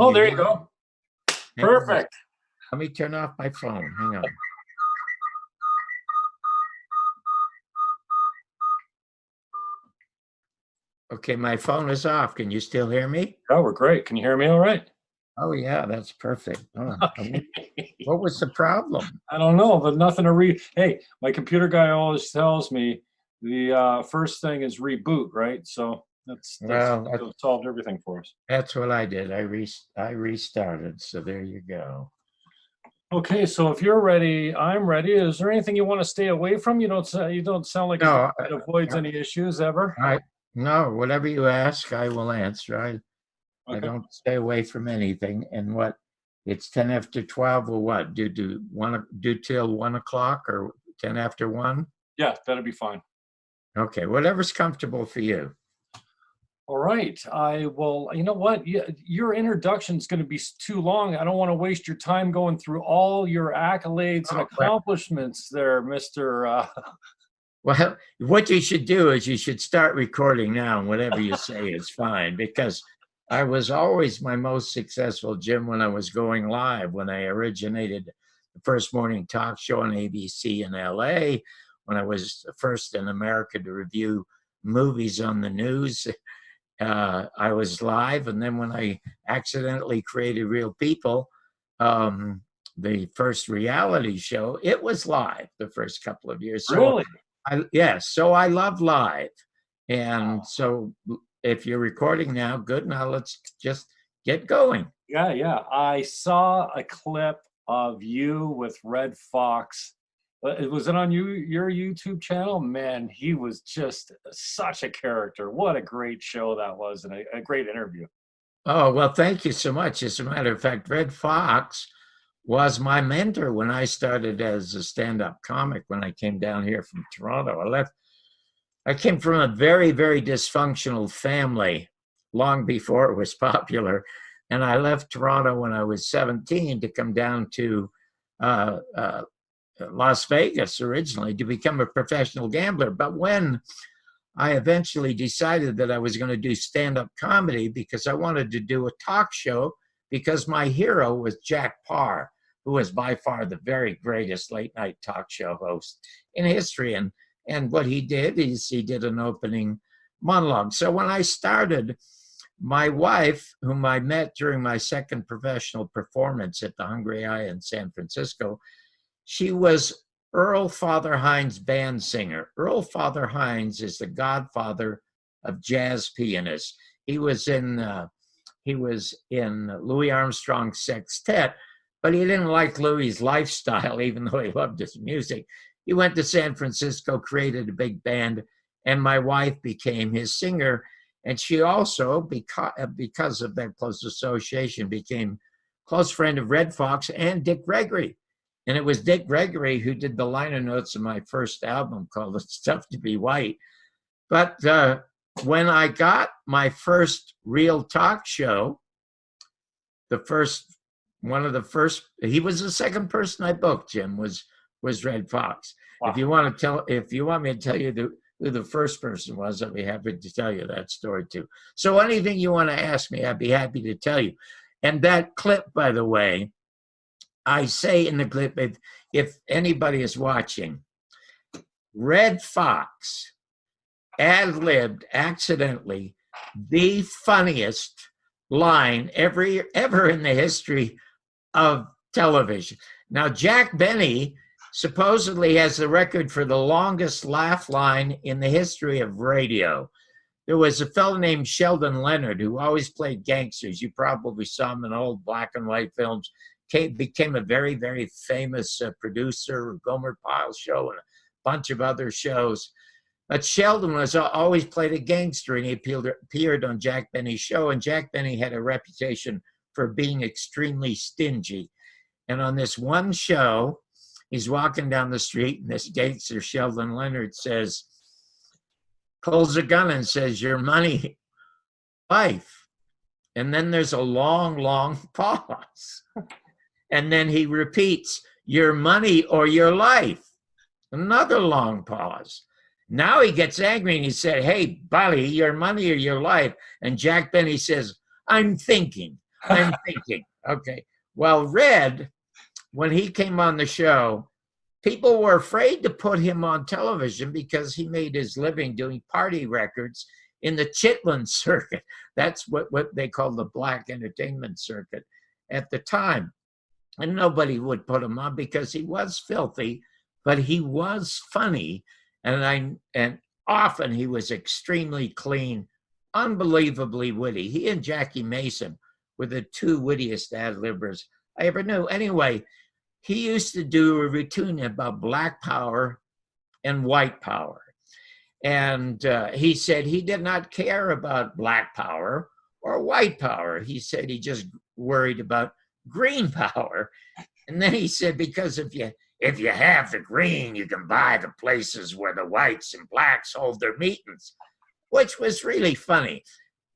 Oh, there you go. Perfect. Let me turn off my phone. Hang on. Okay, my phone is off. Can you still hear me? Oh, we're great. Can you hear me all right? Oh, yeah, that's perfect. Oh, Okay. what was the problem? I don't know, but nothing to read. Hey, my computer guy always tells me the first thing is reboot, right? So that's solved everything for us. That's what I did. I restarted. So there you go. Okay, so if you're ready, I'm ready. Is there anything you want to stay away from? You don't sound like it avoids any issues ever. No, whatever you ask, I will answer. I don't stay away from anything. And what? It's 10 after 12 or what? Do till 1 o'clock or 10 after 1? Yeah, that'll be fine. Okay, whatever's comfortable for you. All right. I will, you know what? Your introduction is going to be too long. I don't want to waste your time going through all your accolades and accomplishments there, Mr. Well, what you should do is you should start recording now, and whatever you say is fine, because I was always my most successful, Jim, when I was going live, when I originated the first morning talk show on ABC in LA, when I was the first in America to review movies on the news. I was live, and then when I accidentally created Real People, the first reality show, it was live the first couple of years. So really? Yes. So I love live. And so if you're recording now, good. Now let's just get going. Yeah. I saw a clip of you with Red Foxx. Was it on your YouTube channel? Man, he was just such a character. What a great show that was, and a great interview. Oh, well, thank you so much. As a matter of fact, Red Foxx was my mentor when I started as a stand-up comic when I came down here from Toronto. I came from a very, very dysfunctional family long before it was popular. And I left Toronto when I was 17 to come down to Las Vegas originally to become a professional gambler. But when I eventually decided that I was going to do stand-up comedy because I wanted to do a talk show, because my hero was Jack Paar, who was by far the very greatest late-night talk show host in history. And what he did is he did an opening monologue. So when I started, my wife, whom I met during my second professional performance at the Hungry Eye in San Francisco, she was Earl Father Hines' band singer. Earl Father Hines is the godfather of jazz pianists. He was in Louis Armstrong's sextet, but he didn't like Louis's lifestyle, even though he loved his music. He went to San Francisco, created a big band, and my wife became his singer. And she also, because of that close association, became close friend of Red Foxx and Dick Gregory. And it was Dick Gregory who did the liner notes of my first album called It's Tough to Be White. But when I got my first real talk show, he was the second person I booked, Jim, was Red Foxx. Wow. If you want me to tell you who the first person was, I'd be happy to tell you that story too. So anything you want to ask me, I'd be happy to tell you. And that clip, by the way, I say in the clip, if anybody is watching, Red Foxx ad-libbed accidentally the funniest line ever in the history of television. Now, Jack Benny supposedly has the record for the longest laugh line in the history of radio. There was a fellow named Sheldon Leonard who always played gangsters. You probably saw him in old black and white films. Became a very, very famous producer, Gomer Pyle Show and a bunch of other shows. But Sheldon was always played a gangster, and he appeared on Jack Benny's show, and Jack Benny had a reputation for being extremely stingy. And on this one show, he's walking down the street, and this gangster, Sheldon Leonard, pulls a gun and says, "Your money, life." And then there's a long, long pause. And then he repeats, "Your money or your life." Another long pause. Now he gets angry and he said, "Hey, buddy, your money or your life?" And Jack Benny says, "I'm thinking. I'm thinking. Okay. Well, Red, when he came on the show, people were afraid to put him on television because he made his living doing party records in the Chitlin circuit. That's what they call the black entertainment circuit at the time. And nobody would put him on because he was filthy, but he was funny. And often he was extremely clean, unbelievably witty. He and Jackie Mason were the two wittiest ad-libbers I ever knew. Anyway, he used to do a routine about black power and white power. And he said he did not care about black power or white power. He said he just worried about green power. And then he said, because if you have the green, you can buy the places where the whites and blacks hold their meetings, which was really funny.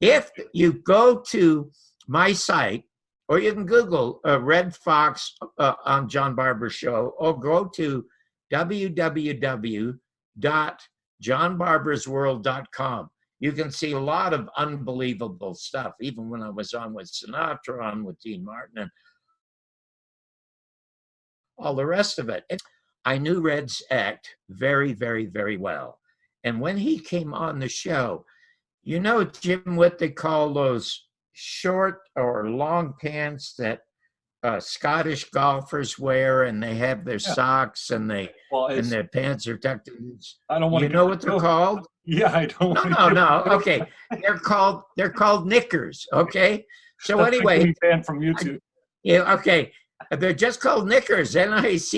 If you go to my site, or you can Google Red Foxx on John Barbour Show, or go to www.johnbarbersworld.com. You can see a lot of unbelievable stuff, even when I was on with Sinatra, on with Dean Martin, and all the rest of it. I knew Red's act very, very, very well. And when he came on the show, you know, Jim, what they call those short or long pants that Scottish golfers wear, and they have their socks and and their pants are tucked in. I don't want to. You know what they're called? Yeah, I don't. No. Okay, they're called knickers. Okay, so that's anyway, fan from YouTube. Yeah. Okay, they're just called knickers. Nickers.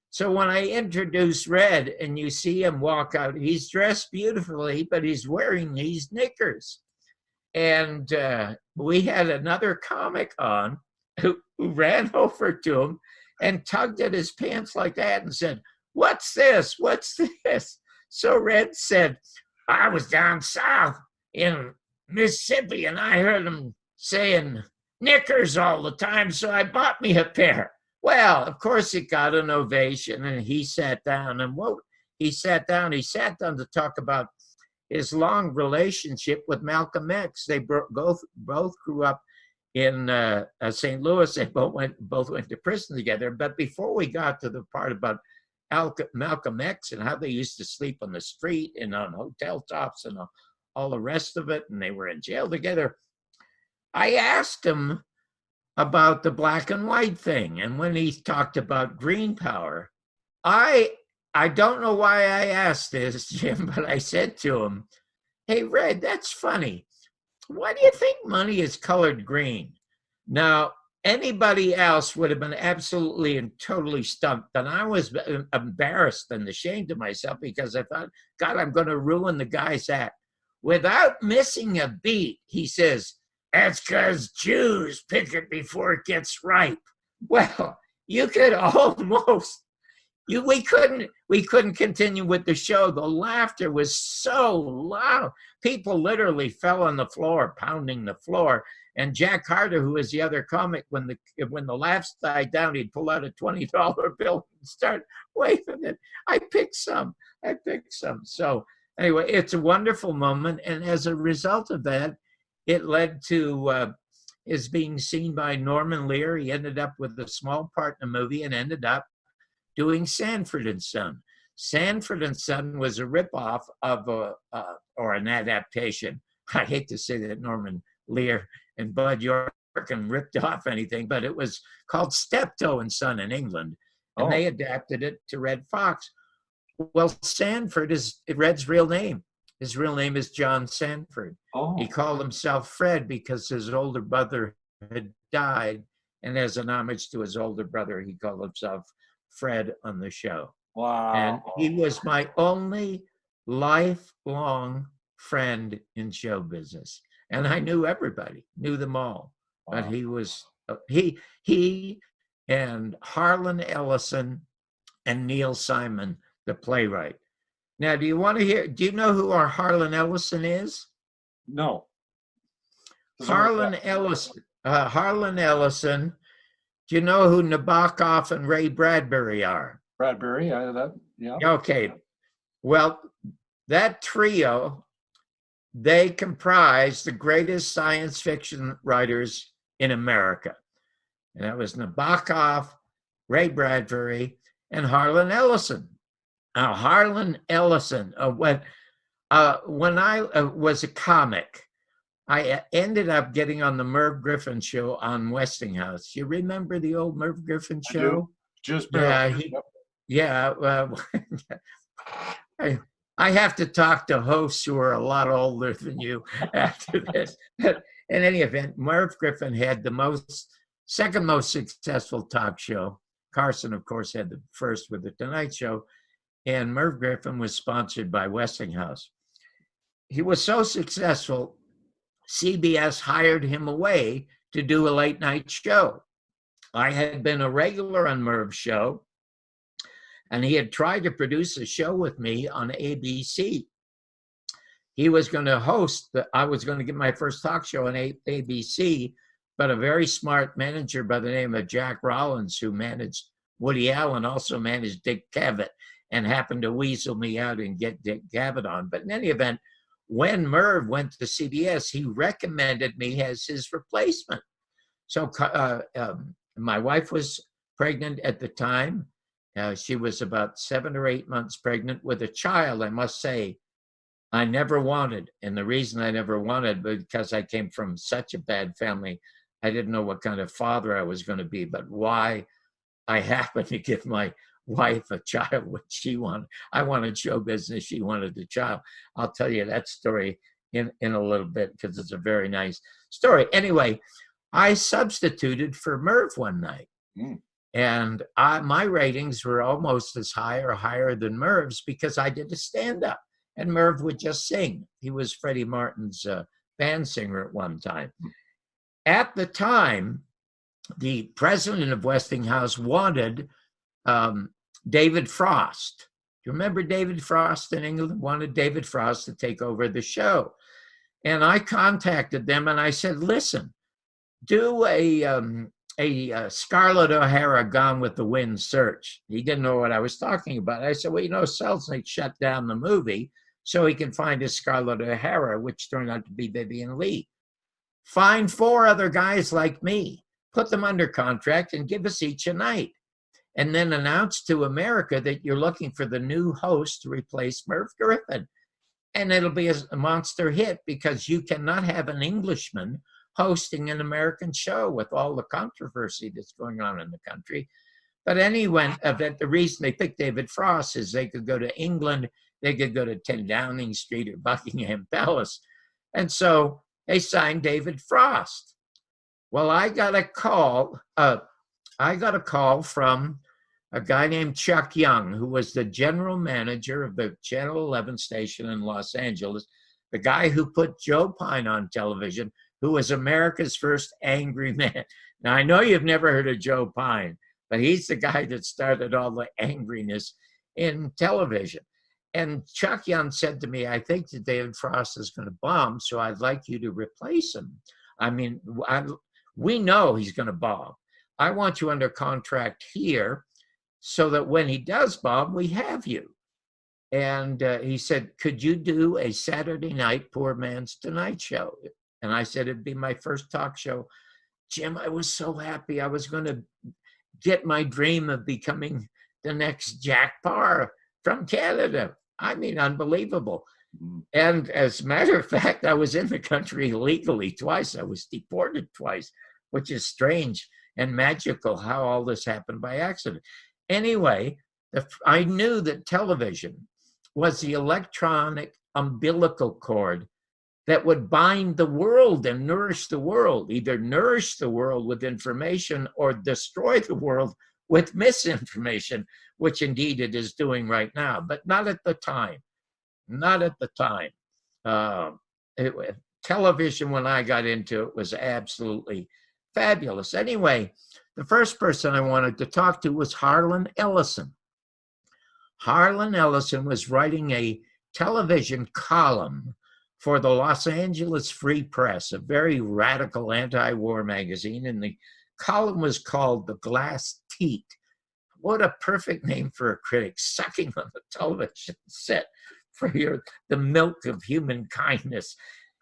So when I introduce Red and you see him walk out, he's dressed beautifully, but he's wearing these knickers. And we had another comic on who ran over to him and tugged at his pants like that and said, "What's this? What's this?" So Red said, "I was down south in Mississippi and I heard him saying knickers all the time, so I bought me a pair." Well, of course it got an ovation, and he sat down. And he sat down to talk about his long relationship with Malcolm X. They both grew up in St. Louis. They both went to prison together. But before we got to the part about Malcolm X and how they used to sleep on the street and on hotel tops and all the rest of it, and they were in jail together, I asked him about the black and white thing. And when he talked about green power, I don't know why I asked this, Jim, but I said to him, "Hey, Red, that's funny. Why do you think money is colored green?" Now, anybody else would have been absolutely and totally stumped. And I was embarrassed and ashamed of myself because I thought, God, I'm going to ruin the guy's act. Without missing a beat, he says, "That's because Jews pick it before it gets ripe." Well, you could almost... We couldn't continue with the show. The laughter was so loud. People literally fell on the floor, pounding the floor. And Jack Harder, who was the other comic, when the laughs died down, he'd pull out a $20 bill and start waving it. I picked some. So anyway, it's a wonderful moment. And as a result of that, it led to his being seen by Norman Lear. He ended up with a small part in the movie and ended up doing Sanford and Son. Sanford and Son was a ripoff of or an adaptation. I hate to say that Norman Lear and Bud Yorkin ripped off anything, but it was called Steptoe and Son in England, and they adapted it to Red Foxx. Well, Sanford is Red's real name. His real name is John Sanford. He called himself Fred because his older brother had died, and as an homage to his older brother, he called himself Fred on the show. Wow. And he was my only lifelong friend in show business. And I knew everybody, knew them all. Wow. But he was, he and Harlan Ellison and Neil Simon, the playwright. Now, do you know who our Harlan Ellison is? No. Harlan Ellison. Do you know who Nabokov and Ray Bradbury are? Bradbury, yeah. Okay. Well, that trio they comprise the greatest science fiction writers in America. And that was Nabokov, Ray Bradbury, and Harlan Ellison. Now, Harlan Ellison, when I was a comic, I ended up getting on the Merv Griffin show on Westinghouse. You remember the old Merv Griffin show? I do. Just barely. Yeah. I have to talk to hosts who are a lot older than you after this. But in any event, Merv Griffin had the second most successful talk show. Carson, of course, had the first with the Tonight Show. And Merv Griffin was sponsored by Westinghouse. He was so successful, CBS hired him away to do a late night show. I had been a regular on Merv's show, and he had tried to produce a show with me on ABC. He was going to host, I was going to get my first talk show on ABC, but a very smart manager by the name of Jack Rollins, who managed Woody Allen, also managed Dick Cavett, and happened to weasel me out and get Dick Cavett on. But in any event, when Merv went to CBS, he recommended me as his replacement. So my wife was pregnant at the time. She was about 7 or 8 months pregnant with a child, I must say, I never wanted. And the reason I never wanted, because I came from such a bad family, I didn't know what kind of father I was going to be, but why I happened to give my wife a child what she wanted. I wanted show business. She wanted a child. I'll tell you that story in a little bit because it's a very nice story. Anyway, I substituted for Merv one night. And my ratings were almost as high or higher than Merv's because I did a stand-up. And Merv would just sing. He was Freddie Martin's band singer at one time. At the time, the president of Westinghouse wanted David Frost. Do you remember David Frost in England? Wanted David Frost to take over the show. And I contacted them and I said, listen, do a Scarlett O'Hara Gone with the Wind search. He didn't know what I was talking about. I said, well, Selznick shut down the movie so he can find a Scarlett O'Hara, which turned out to be Vivien Leigh. Find 4 other guys like me, put them under contract and give us each a night. And then announce to America that you're looking for the new host to replace Merv Griffin. And it'll be a monster hit because you cannot have an Englishman hosting an American show with all the controversy that's going on in the country. But anyway, the reason they picked David Frost is they could go to England, they could go to 10 Downing Street or Buckingham Palace. And so they signed David Frost. Well, I got a call from a guy named Chuck Young, who was the general manager of the Channel 11 station in Los Angeles, the guy who put Joe Pine on television, who was America's first angry man. Now, I know you've never heard of Joe Pine, but he's the guy that started all the angriness in television. And Chuck Young said to me, I think that David Frost is going to bomb, so I'd like you to replace him. I mean, we know he's going to bomb. I want you under contract here so that when he does bomb, we have you. And he said, could you do a Saturday night Poor Man's Tonight Show? And I said, it'd be my first talk show. Jim, I was so happy. I was going to get my dream of becoming the next Jack Paar from Canada. I mean, unbelievable. And as a matter of fact, I was in the country illegally twice. I was deported twice, which is strange and magical how all this happened by accident. Anyway, I knew that television was the electronic umbilical cord that would bind the world and nourish the world, either nourish the world with information or destroy the world with misinformation, which indeed it is doing right now, but not at the time. Not at the time. Television, when I got into it, was absolutely fabulous. Anyway, the first person I wanted to talk to was Harlan Ellison. Harlan Ellison was writing a television column for the Los Angeles Free Press, a very radical anti-war magazine, and the column was called The Glass Teat. What a perfect name for a critic, sucking on the television set for the milk of human kindness.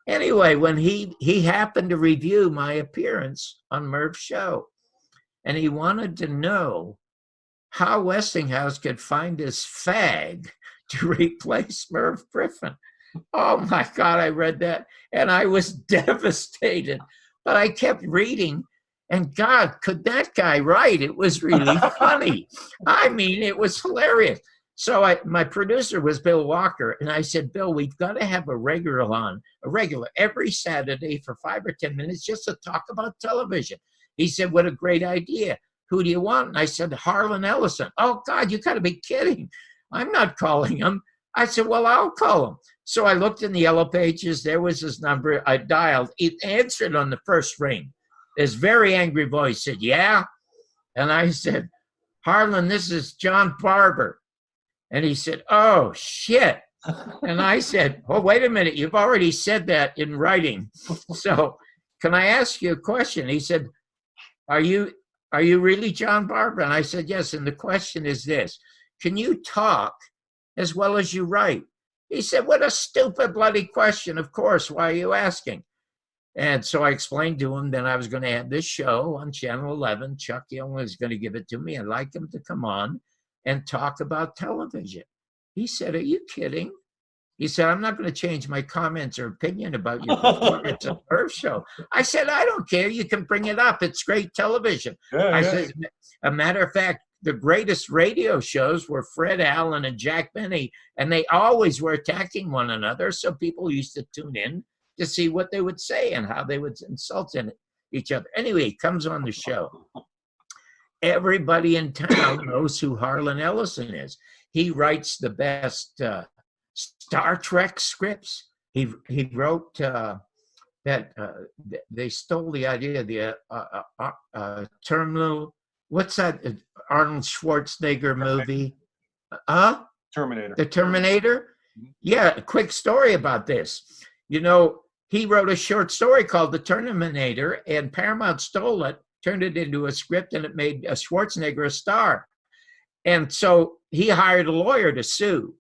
Anyway, when he happened to review my appearance on Merv's show, and he wanted to know how Westinghouse could find his fag to replace Merv Griffin. Oh my God, I read that and I was devastated. But I kept reading, and God, could that guy write? It was really funny. I mean, it was hilarious. So my producer was Bill Walker, and I said, Bill, we've got to have a regular every Saturday for 5 or 10 minutes just to talk about television. He said, what a great idea. Who do you want? And I said, Harlan Ellison. Oh, God, you got to be kidding. I'm not calling him. I said, well, I'll call him. So I looked in the yellow pages. There was his number. I dialed. It answered on the first ring. This very angry voice said, yeah? And I said, Harlan, this is John Barbour. And he said, oh, shit. And I said, oh, wait a minute. You've already said that in writing. So can I ask you a question? He said, are you really John Barbour? And I said, yes. And the question is this: can you talk as well as you write? He said, what a stupid bloody question. Of course. Why are you asking? And so I explained to him that I was going to have this show on Channel 11. Chuck Young was going to give it to me. I'd like him to come on and talk about television. He said, are you kidding? He said, I'm not going to change my comments or opinion about your performance on Merv show. I said, I don't care. You can bring it up. It's great television. I said, a matter of fact, the greatest radio shows were Fred Allen and Jack Benny, and they always were attacking one another. So people used to tune in to see what they would say and how they would insult each other. Anyway, he comes on the show. Everybody in town knows who Harlan Ellison is. He writes the best Star Trek scripts. He wrote that they stole the idea, the terminal. What's that Arnold Schwarzenegger movie? Terminator. The Terminator? Yeah, a quick story about this. You know, he wrote a short story called The Terminator, and Paramount stole it, turned it into a script, and it made Schwarzenegger a star. And so he hired a lawyer to sue.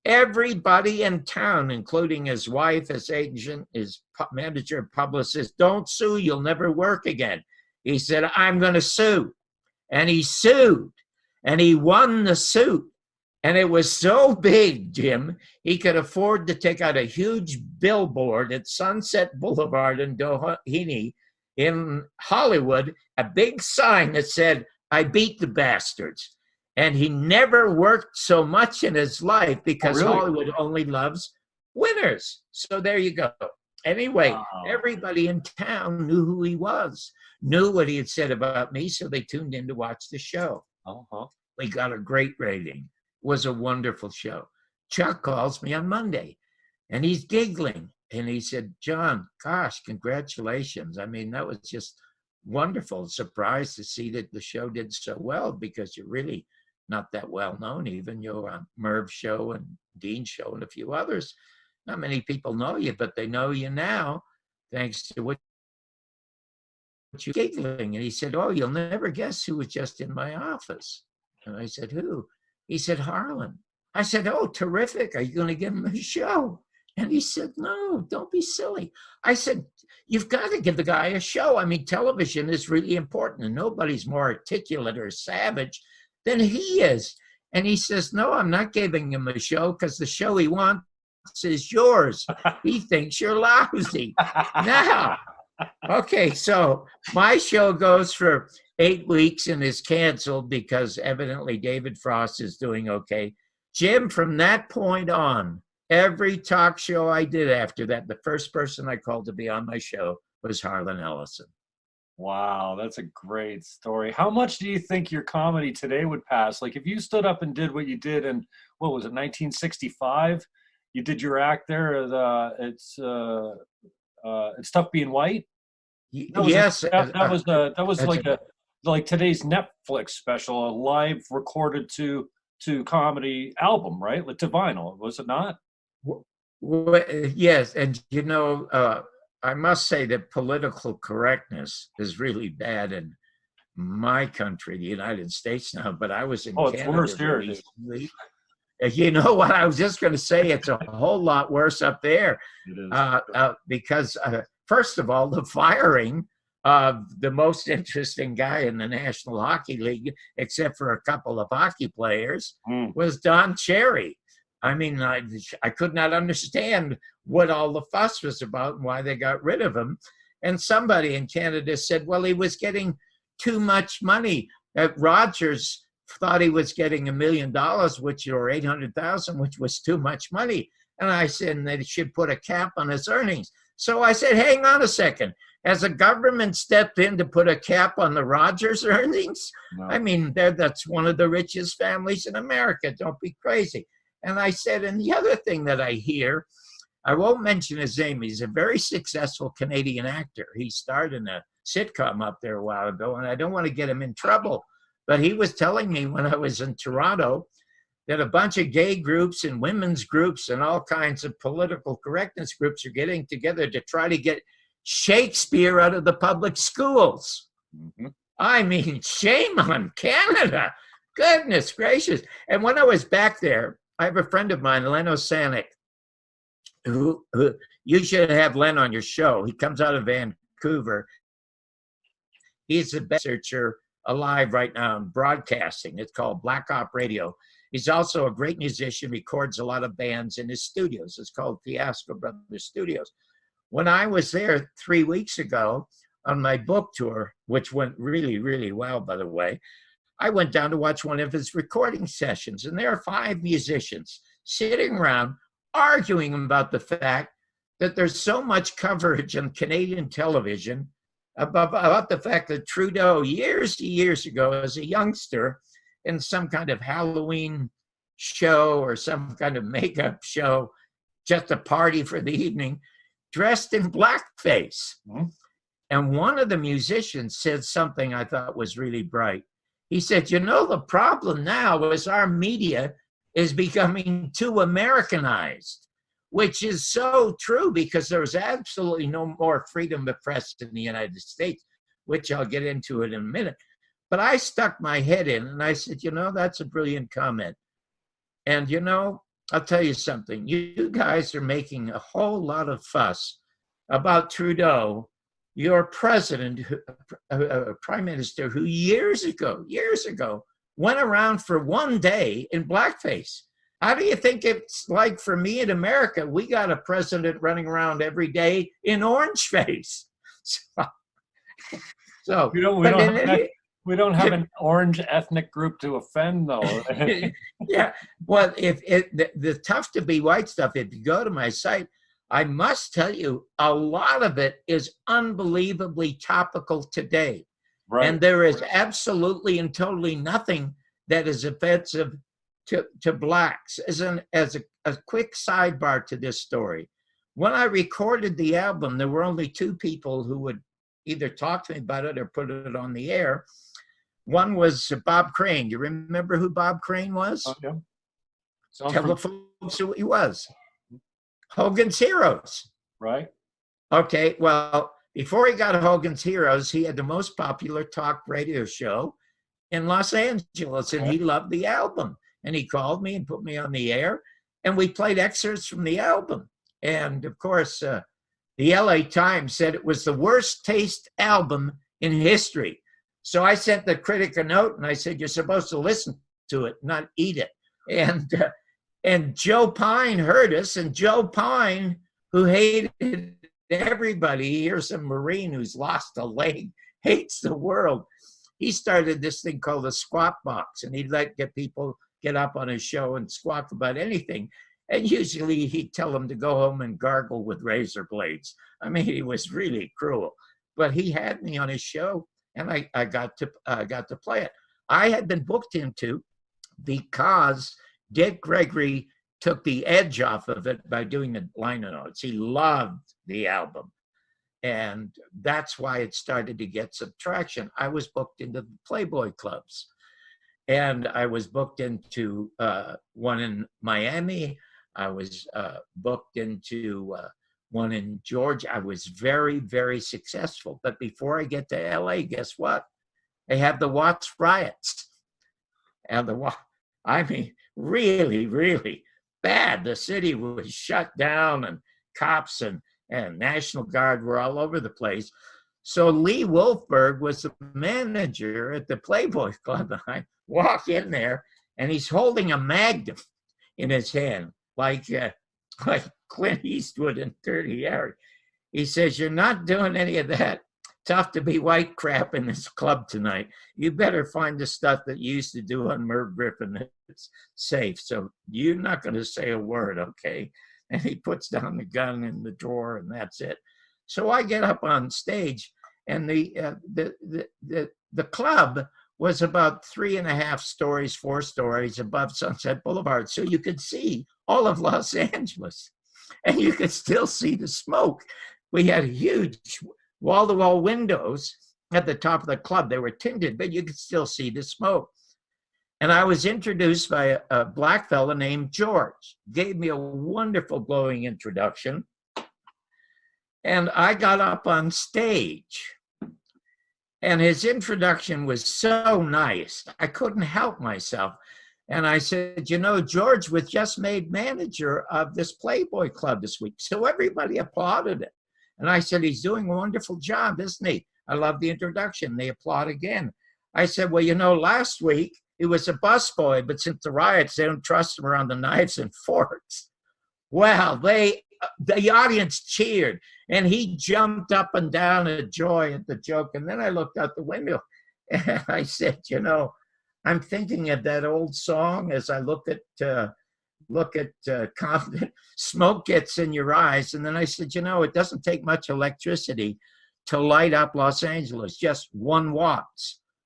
Everybody in town, including his wife, his agent, his manager, publicist, don't sue, you'll never work again. He said, I'm going to sue. And he sued, and he won the suit. And it was so big, Jim, he could afford to take out a huge billboard at Sunset Boulevard in Doheny in Hollywood, a big sign that said, I beat the bastards. And he never worked so much in his life because Hollywood only loves winners. So there you go. Anyway, everybody in town knew who he was, knew what he had said about me, so they tuned in to watch the show. We got a great rating. It was a wonderful show. Chuck calls me on Monday, and he's giggling. And he said, John, gosh, congratulations. I mean, that was just wonderful. Surprised to see that the show did so well because you're really not that well known. Even you're on Merv's show and Dean's show and a few others. Not many people know you, but they know you now thanks to what you're giggling. And he said, oh, you'll never guess who was just in my office. And I said, who? He said, Harlan. I said, oh, terrific. Are you going to give him a show? And he said, no, don't be silly. I said, you've got to give the guy a show. I mean, television is really important, and nobody's more articulate or savage than he is. And he says, no, I'm not giving him a show because the show he wants is yours. He thinks you're lousy. Now, okay, so my show goes for 8 weeks and is canceled because evidently David Frost is doing okay. Jim, from that point on, every talk show I did after that, the first person I called to be on my show was Harlan Ellison. Wow, that's a great story. How much do you think your comedy today would pass? Like if you stood up and did what you did in, what was it, 1965? You did your act there. It's Tough Being White. Yes, that was like today's Netflix special, a live recorded to comedy album, right? Like to vinyl, was it not? Well, yes, and you know, I must say that political correctness is really bad in my country, the United States now. But I was in Canada it's worse here. recently, You know what? I was just going to say it's a whole lot worse up there. It is. Because first of all, the firing of the most interesting guy in the National Hockey League, except for a couple of hockey players, was Don Cherry. I mean, I could not understand what all the fuss was about and why they got rid of him. And somebody in Canada said, well, he was getting too much money. Rogers thought he was getting $1 million, or 800,000, which was too much money. And I said, they should put a cap on his earnings. So I said, hang on a second. Has the government stepped in to put a cap on the Rogers earnings? No. I mean, that's one of the richest families in America. Don't be crazy. And I said, and the other thing that I hear, I won't mention his name. He's a very successful Canadian actor. He starred in a sitcom up there a while ago, and I don't want to get him in trouble. But he was telling me when I was in Toronto that a bunch of gay groups and women's groups and all kinds of political correctness groups are getting together to try to get Shakespeare out of the public schools. Mm-hmm. I mean, shame on Canada. Goodness gracious. And when I was back there, I have a friend of mine, Len Osanic, who you should have Len on your show. He comes out of Vancouver. He's the best researcher alive right now in broadcasting. It's called Black Op Radio. He's also a great musician, records a lot of bands in his studios. It's called Fiasco Brothers Studios. When I was there 3 weeks ago on my book tour, which went really, really well, by the way, I went down to watch one of his recording sessions, and there are 5 musicians sitting around arguing about the fact that there's so much coverage on Canadian television about the fact that Trudeau, years ago, as a youngster, in some kind of Halloween show or some kind of makeup show, just a party for the evening, dressed in blackface. Mm-hmm. And one of the musicians said something I thought was really bright. He said, you know, the problem now is our media is becoming too Americanized, which is so true because there's absolutely no more freedom of press in the United States, which I'll get into in a minute. But I stuck my head in and I said, you know, that's a brilliant comment. And, you know, I'll tell you something. You guys are making a whole lot of fuss about Trudeau, your president, prime minister, who years ago, went around for one day in blackface. How do you think it's like for me in America? We got a president running around every day in orange face. So we don't have an orange ethnic group to offend, though. Yeah. Well, the tough to be white stuff, if you go to my site, I must tell you, a lot of it is unbelievably topical today. Right. And there is absolutely and totally nothing that is offensive to blacks. As a quick sidebar to this story, when I recorded the album, there were only 2 people who would either talk to me about it or put it on the air. One was Bob Crane. You remember who Bob Crane was? Oh, yeah. Tell the folks who he was. Hogan's Heroes. Right. Okay, well, before he got Hogan's Heroes, he had the most popular talk radio show in Los Angeles, and he loved the album. And he called me and put me on the air, and we played excerpts from the album. And, of course, the LA Times said it was the worst taste album in history. So I sent the critic a note, and I said, you're supposed to listen to it, not eat it. And Joe Pine heard us, and Joe Pine, who hated everybody, here's a Marine who's lost a leg, hates the world. He started this thing called the Squawk Box, and he'd get people get up on his show and squawk about anything. And usually he'd tell them to go home and gargle with razor blades. I mean, he was really cruel. But he had me on his show, and I got to play it. I had been booked into because Dick Gregory took the edge off of it by doing the liner notes. He loved the album. And that's why it started to get some traction. I was booked into the Playboy clubs. And I was booked into one in Miami. I was booked into one in Georgia. I was very, very successful. But before I get to LA, guess what? They have the Watts riots. And really, really bad. The city was shut down, and cops and National Guard were all over the place. So Lee Wolfberg was the manager at the Playboy Club. And I walk in there, and he's holding a Magnum in his hand, like Clint Eastwood in 30 Harry. He says, "You're not doing any of that tough to be white crap in this club tonight. You better find the stuff that you used to do on Merv Griffin that's safe. So you're not going to say a word, okay?" And he puts down the gun in the drawer, and that's it. So I get up on stage, and the club was about 3.5 stories, 4 stories above Sunset Boulevard. So you could see all of Los Angeles, and you could still see the smoke. We had huge wall-to-wall windows at the top of the club. They were tinted, but you could still see the smoke. And I was introduced by a black fella named George. Gave me a wonderful glowing introduction. And I got up on stage. And his introduction was so nice, I couldn't help myself. And I said, "You know, George was just made manager of this Playboy Club this week." So everybody applauded it. And I said, "He's doing a wonderful job, isn't he? I love the introduction." They applaud again. I said, "Well, you know, last week he was a busboy, but since the riots, they don't trust him around the knives and forks." Well, the audience cheered, and he jumped up and down in joy at the joke. And then I looked out the window, and I said, "You know, I'm thinking of that old song as I look at Compton. Smoke gets in your eyes." And then I said, "You know, it doesn't take much electricity to light up Los Angeles, just 1 watt."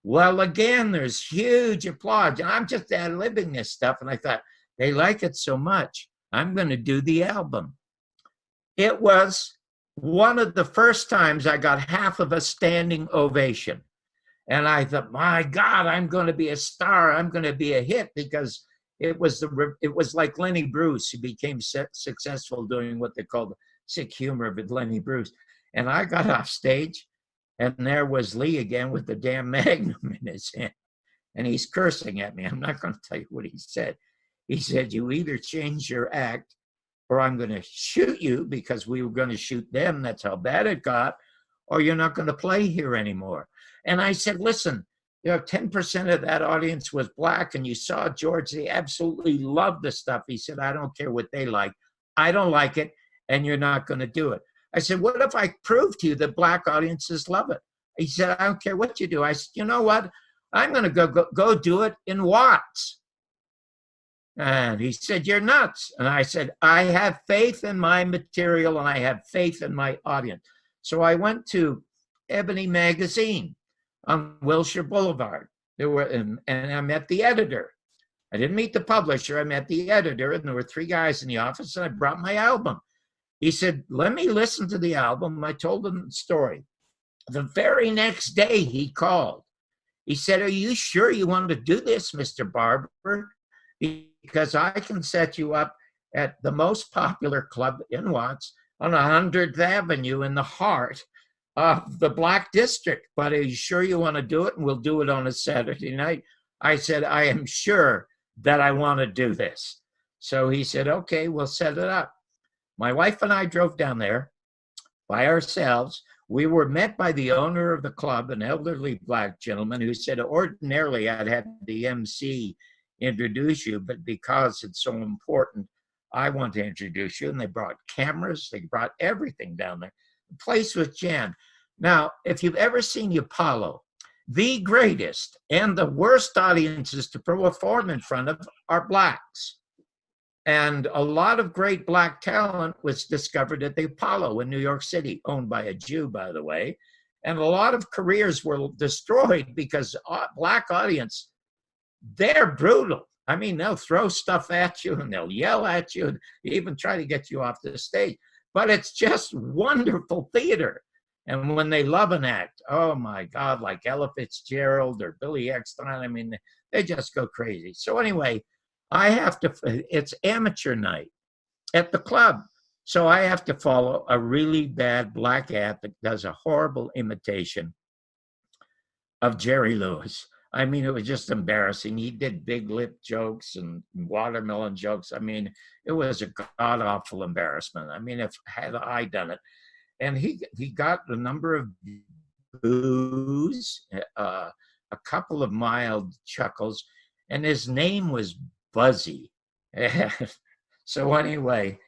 Well, again, there's huge applause. And I'm just ad-libbing this stuff. And I thought, they like it so much, I'm going to do the album. It was one of the first times I got half of a standing ovation. And I thought, my God, I'm going to be a star. I'm going to be a hit, because it was like Lenny Bruce, who became successful doing what they call the sick humor with Lenny Bruce. And I got off stage, and there was Lee again with the damn Magnum in his hand. And he's cursing at me. I'm not going to tell you what he said. He said, "You either change your act, or I'm going to shoot you, because we were going to shoot them. That's how bad it got. Or you're not going to play here anymore." And I said, "Listen, you know, 10% of that audience was black, and you saw George. They absolutely loved the stuff." He said, "I don't care what they like. I don't like it, and you're not going to do it." I said, "What if I prove to you that black audiences love it?" He said, "I don't care what you do." I said, "You know what? I'm going to go do it in Watts." And he said, "You're nuts." And I said, "I have faith in my material, and I have faith in my audience." So I went to Ebony Magazine on Wilshire Boulevard. And I met the editor. I didn't meet the publisher. I met the editor, and there were 3 guys in the office, and I brought my album. He said, "Let me listen to the album." I told him the story. The very next day he called. He said, "Are you sure you want to do this, Mr. Barbour? Because I can set you up at the most popular club in Watts on 100th Avenue in the heart of the Black District. But are you sure you want to do it? And we'll do it on a Saturday night." I said, "I am sure that I want to do this." So he said, "Okay, we'll set it up." My wife and I drove down there by ourselves. We were met by the owner of the club, an elderly black gentleman, who said, "Ordinarily, I'd have the MC introduce you, but because it's so important, I want to introduce you." And they brought cameras. They brought everything down there. The place was jammed. Now, if you've ever seen the Apollo, the greatest and the worst audiences to perform in front of are blacks. And a lot of great black talent was discovered at the Apollo in New York City, owned by a Jew, by the way. And a lot of careers were destroyed because black audience, they're brutal. I mean, they'll throw stuff at you, and they'll yell at you, and even try to get you off the stage. But it's just wonderful theater. And when they love an act, oh my God, like Ella Fitzgerald or Billy Eckstine, I mean, they just go crazy. So anyway, it's amateur night at the club. So I have to follow a really bad black act that does a horrible imitation of Jerry Lewis. I mean, it was just embarrassing. He did big lip jokes and watermelon jokes. I mean, it was a god awful embarrassment. I mean, if had I done it, and he got a number of boos, a couple of mild chuckles, and his name was Buzzy. So anyway,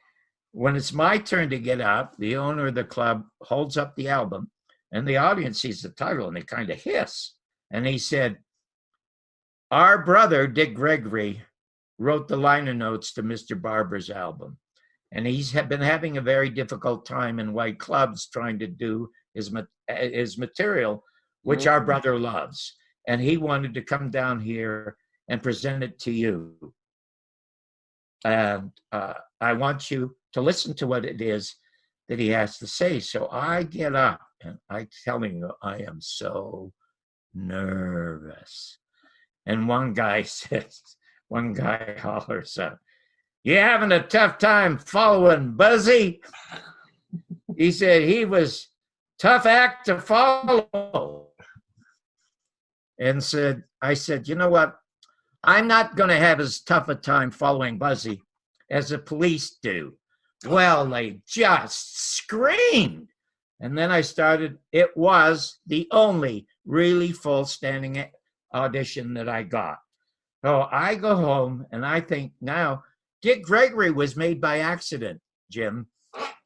when it's my turn to get up, the owner of the club holds up the album, and the audience sees the title, and they kind of hiss. And he said, "Our brother, Dick Gregory, wrote the liner notes to Mr. Barbour's album. And he's been having a very difficult time in white clubs trying to do his material, which our brother loves. And he wanted to come down here and present it to you. And I want you to listen to what it is that he has to say." So I get up, and I'm telling you, I am so nervous. And one guy hollers out, "You having a tough time following Buzzy?" He said he was tough act to follow. And I said, "You know what? I'm not going to have as tough a time following Buzzy as the police do." Well, they just screamed. And then I started. It was the only really full standing audition that I got. So I go home and I think now, Dick Gregory was made by accident, Jim.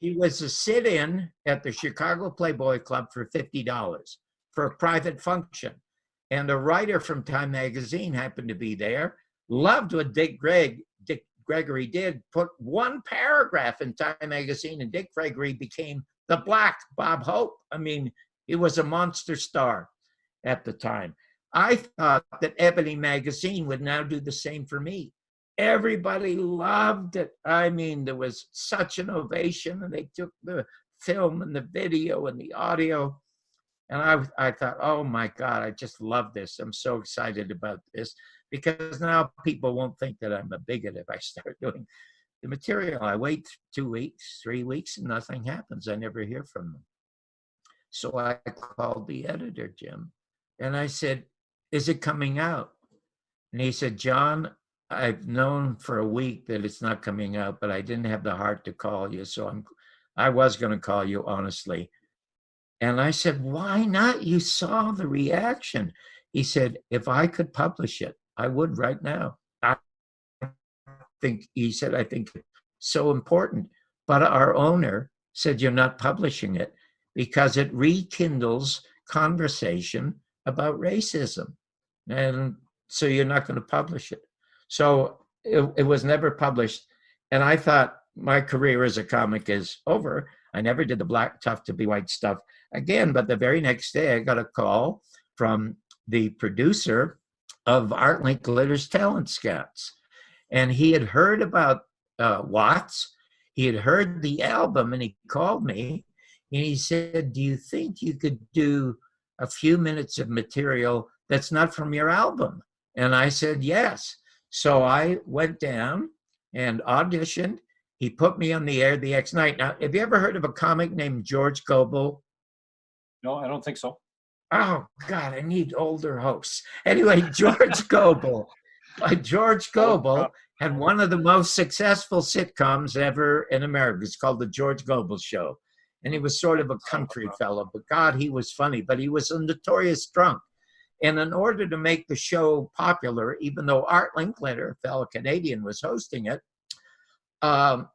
He was a sit-in at the Chicago Playboy Club for $50 for a private function. And a writer from Time Magazine happened to be there, loved what Dick Gregory did, put one paragraph in Time Magazine, and Dick Gregory became the Black Bob Hope. I mean, he was a monster star at the time. I thought that Ebony Magazine would now do the same for me. Everybody loved it. I mean, there was such an ovation, and they took the film and the video and the audio. And I thought, oh my God, I just love this. I'm so excited about this, because now people won't think that I'm a bigot if I start doing the material. I wait 2 weeks, 3 weeks, and nothing happens. I never hear from them. So I called the editor, Jim, and I said, "Is it coming out?" And he said, "John, I've known for a week that it's not coming out, but I didn't have the heart to call you. So I was going to call you, honestly." And I said, "Why not? You saw the reaction." He said, "If I could publish it, I would right now." He said, "I think it's so important." But our owner said, "You're not publishing it because it rekindles conversation about racism. And so you're not going to publish it." So it was never published. And I thought my career as a comic is over. I never did the black tough to be white stuff again. But the very next day, I got a call from the producer of Art Linkletter's Talent Scouts. And he had heard about Watts. He had heard the album, and he called me and he said, "Do you think you could do a few minutes of material that's not from your album?" And I said, "Yes." So I went down and auditioned. He put me on the air the next night. Now, have you ever heard of a comic named George Gobel? No, I don't think so. Oh, God, I need older hosts. Anyway, George Gobel. George Gobel had one of the most successful sitcoms ever in America. It's called The George Gobel Show. And he was sort of a country fellow, but God, he was funny. But he was a notorious drunk. And in order to make the show popular, even though Art Linkletter, a fellow Canadian, was hosting it,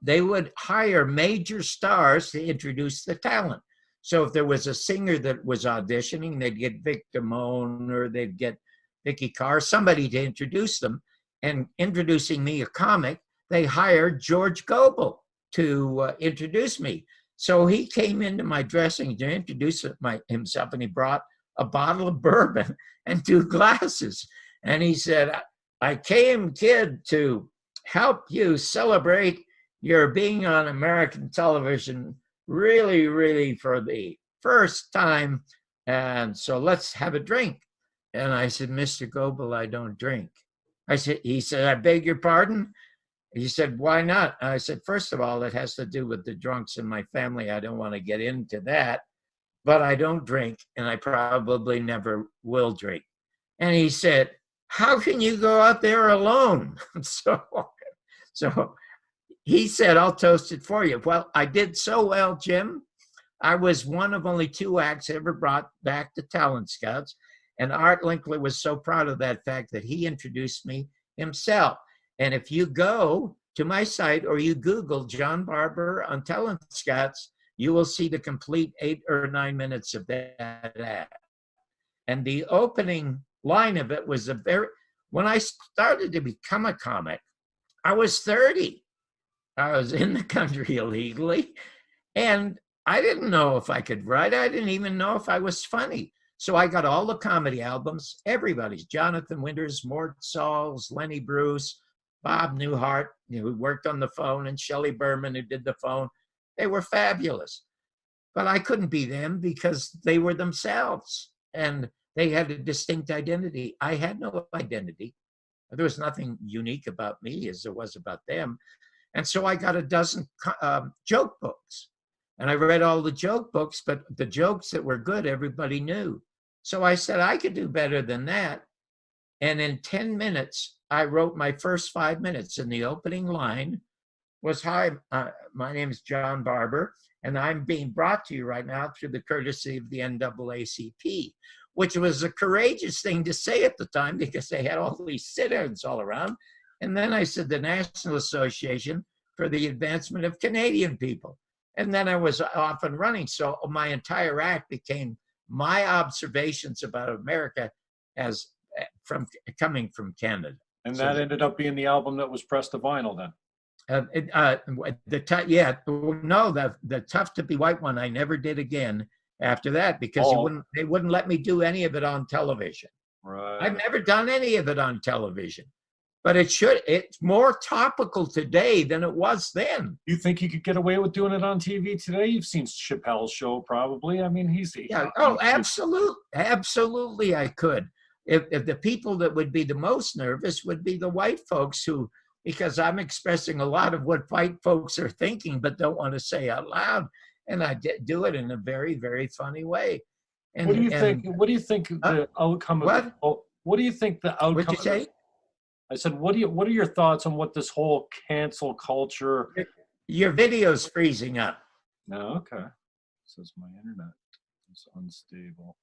they would hire major stars to introduce the talent. So if there was a singer that was auditioning, they'd get Vic Damone or they'd get Vicky Carr, somebody to introduce them. And introducing me, a comic, they hired George Gobel to introduce me. So he came into my dressing to introduce himself, and he brought a bottle of bourbon and 2 glasses. And he said, "I came, kid, to help you celebrate your being on American television really, really for the first time. And so let's have a drink." And I said, "Mr. Gobel, I don't drink." He said, "I beg your pardon?" He said, "Why not?" I said, "First of all, it has to do with the drunks in my family. I don't want to get into that, but I don't drink, and I probably never will drink." And he said, how can you go out there alone? So he said, I'll toast it for you. Well, I did so well, Jim. I was one of only 2 acts ever brought back to Talent Scouts. And Art Linkler was so proud of that fact that he introduced me himself. And if you go to my site or you Google John Barbour on Talent Scouts, you will see the complete 8 or 9 minutes of that ad. And the opening line of it was when I started to become a comic, I was 30. I was in the country illegally, and I didn't know if I could write. I didn't even know if I was funny. So I got all the comedy albums, everybody's, Jonathan Winters, Mort Sauls, Lenny Bruce, Bob Newhart, who worked on the phone, and Shelley Berman, who did the phone. They were fabulous. But I couldn't be them because they were themselves, and they had a distinct identity. I had no identity. There was nothing unique about me as there was about them. And so I got a dozen joke books. And I read all the joke books, but the jokes that were good, everybody knew. So I said, I could do better than that. And in 10 minutes, I wrote my first 5 minutes. And the opening line was, hi, my name is John Barbour, and I'm being brought to you right now through the courtesy of the NAACP, which was a courageous thing to say at the time because they had all these sit-ins all around. And then I said, the National Association for the Advancement of Canadian People. And then I was off and running. So my entire act became my observations about America as coming from Canada. And that ended up being the album that was pressed to vinyl then? The Tough to Be White one, I never did again after that because they wouldn't let me do any of it on television. Right. I've never done any of it on television. But it's more topical today than it was then. You think you could get away with doing it on TV today? You've seen Chappelle's show, probably. I mean, absolutely I could. If the people that would be the most nervous would be the white folks because I'm expressing a lot of what white folks are thinking, but don't want to say out loud. And I do it in a very, very funny way. And, what do you think? What do you think the outcome of what do you think the outcome? What'd you say? I said, what are your thoughts on what this whole cancel culture? Your video's freezing up. No, okay. It says my internet is unstable.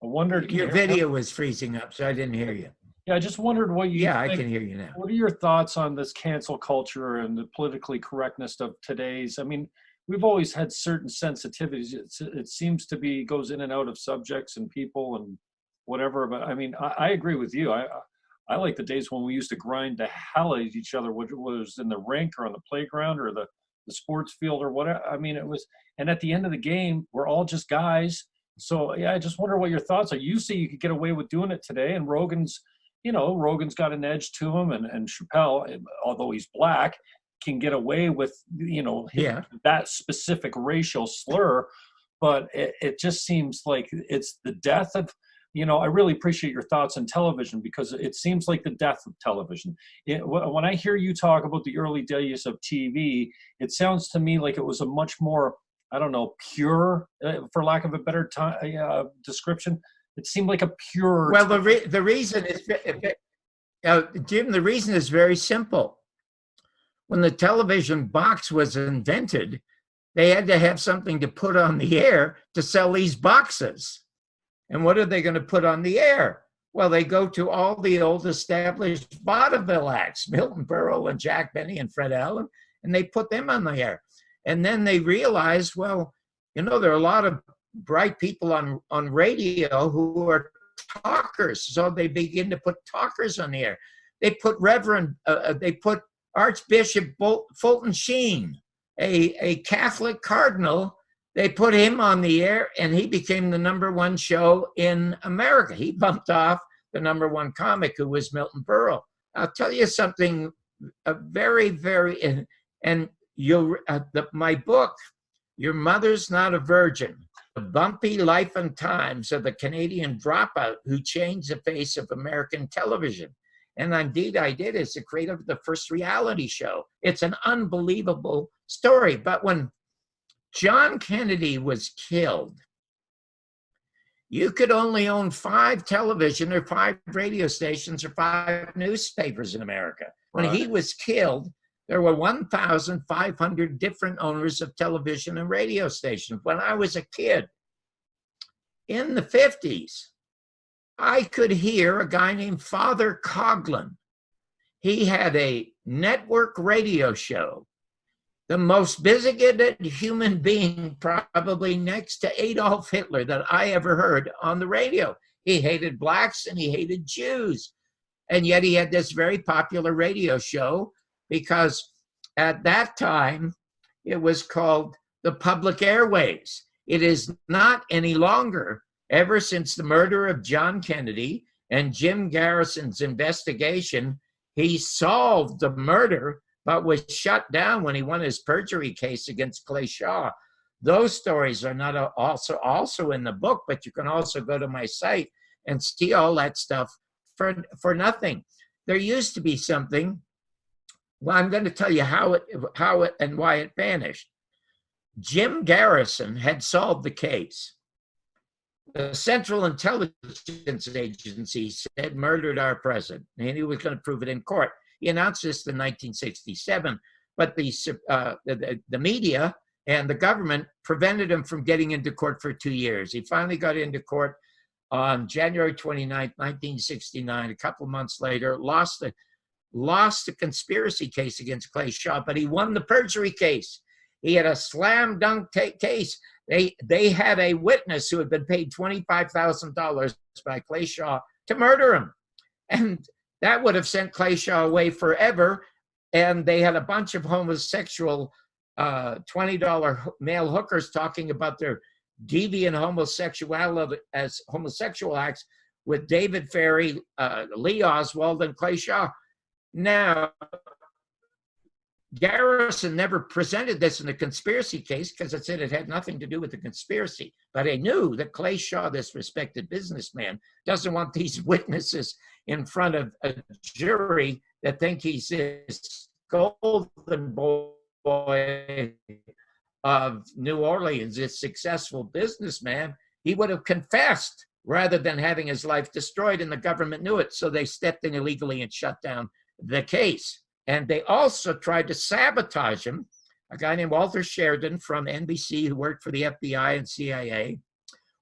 I wondered. Your video was freezing up, so I didn't hear you. Yeah, I just wondered what you. Yeah, think. I can hear you now. What are your thoughts on this cancel culture and the politically correctness of today's? I mean, we've always had certain sensitivities. It seems to be goes in and out of subjects and people and whatever. But I mean, I agree with you. I like the days when we used to grind the hell out of each other, whether it was in the rink or on the playground or the sports field or whatever. I mean, it was, and at the end of the game, we're all just guys. So yeah, I just wonder what your thoughts are. You see you could get away with doing it today, and Rogan's got an edge to him, and Chappelle, although he's black, can get away with, that specific racial slur. But it just seems like it's the death of, I really appreciate your thoughts on television because it seems like the death of television. When I hear you talk about the early days of TV, it sounds to me like it was a much more, I don't know, pure, for lack of a better description. It seemed like a pure. Well, the reason is, Jim, the reason is very simple. When the television box was invented, they had to have something to put on the air to sell these boxes. And what are they going to put on the air? Well, they go to all the old established vaudeville acts, Milton Berle and Jack Benny and Fred Allen, and they put them on the air. And then they realized, well, there are a lot of bright people on radio who are talkers. So they begin to put talkers on the air. They put they put Archbishop Fulton Sheen, a Catholic cardinal. They put him on the air, and he became the #1 show in America. He bumped off the #1 comic, who was Milton Berle. I'll tell you something very, very, and my book, Your Mother's Not a Virgin, The Bumpy Life and Times of the Canadian Dropout Who Changed the Face of American Television. And indeed I did. It's the creator of the first reality show. It's an unbelievable story. But when John Kennedy was killed, you could only own 5 television or 5 radio stations or 5 newspapers in America. When he was killed, there were 1,500 different owners of television and radio stations. When I was a kid in the 50s, I could hear a guy named Father Coughlin. He had a network radio show, the most bigoted human being, probably next to Adolf Hitler, that I ever heard on the radio. He hated blacks and he hated Jews. And yet he had this very popular radio show because at that time it was called the public airwaves. It is not any longer. Ever since the murder of John Kennedy and Jim Garrison's investigation, he solved the murder, but was shut down when he won his perjury case against Clay Shaw. Those stories are not also in the book, but you can also go to my site and see all that stuff for nothing. There used to be something. Well, I'm going to tell you how it and why it vanished. Jim Garrison had solved the case. The Central Intelligence Agency said murdered our president, and he was going to prove it in court. He announced this in 1967, but the media and the government prevented him from getting into court for 2 years. He finally got into court on January 29, 1969. A couple of months later, lost the conspiracy case against Clay Shaw, but he won the perjury case. He had a slam dunk case. They had a witness who had been paid $25,000 by Clay Shaw to murder him. And that would have sent Clay Shaw away forever. And they had a bunch of homosexual $20 male hookers talking about their deviant homosexuality as homosexual acts with David Ferry, Lee Oswald, and Clay Shaw. Now, Garrison never presented this in a conspiracy case because it said it had nothing to do with the conspiracy. But I knew that Clay Shaw, this respected businessman, doesn't want these witnesses in front of a jury that think he's this golden boy of New Orleans, this successful businessman. He would have confessed rather than having his life destroyed, and the government knew it. So they stepped in illegally and shut down the case. And they also tried to sabotage him. A guy named Walter Sheridan from NBC, who worked for the FBI and CIA,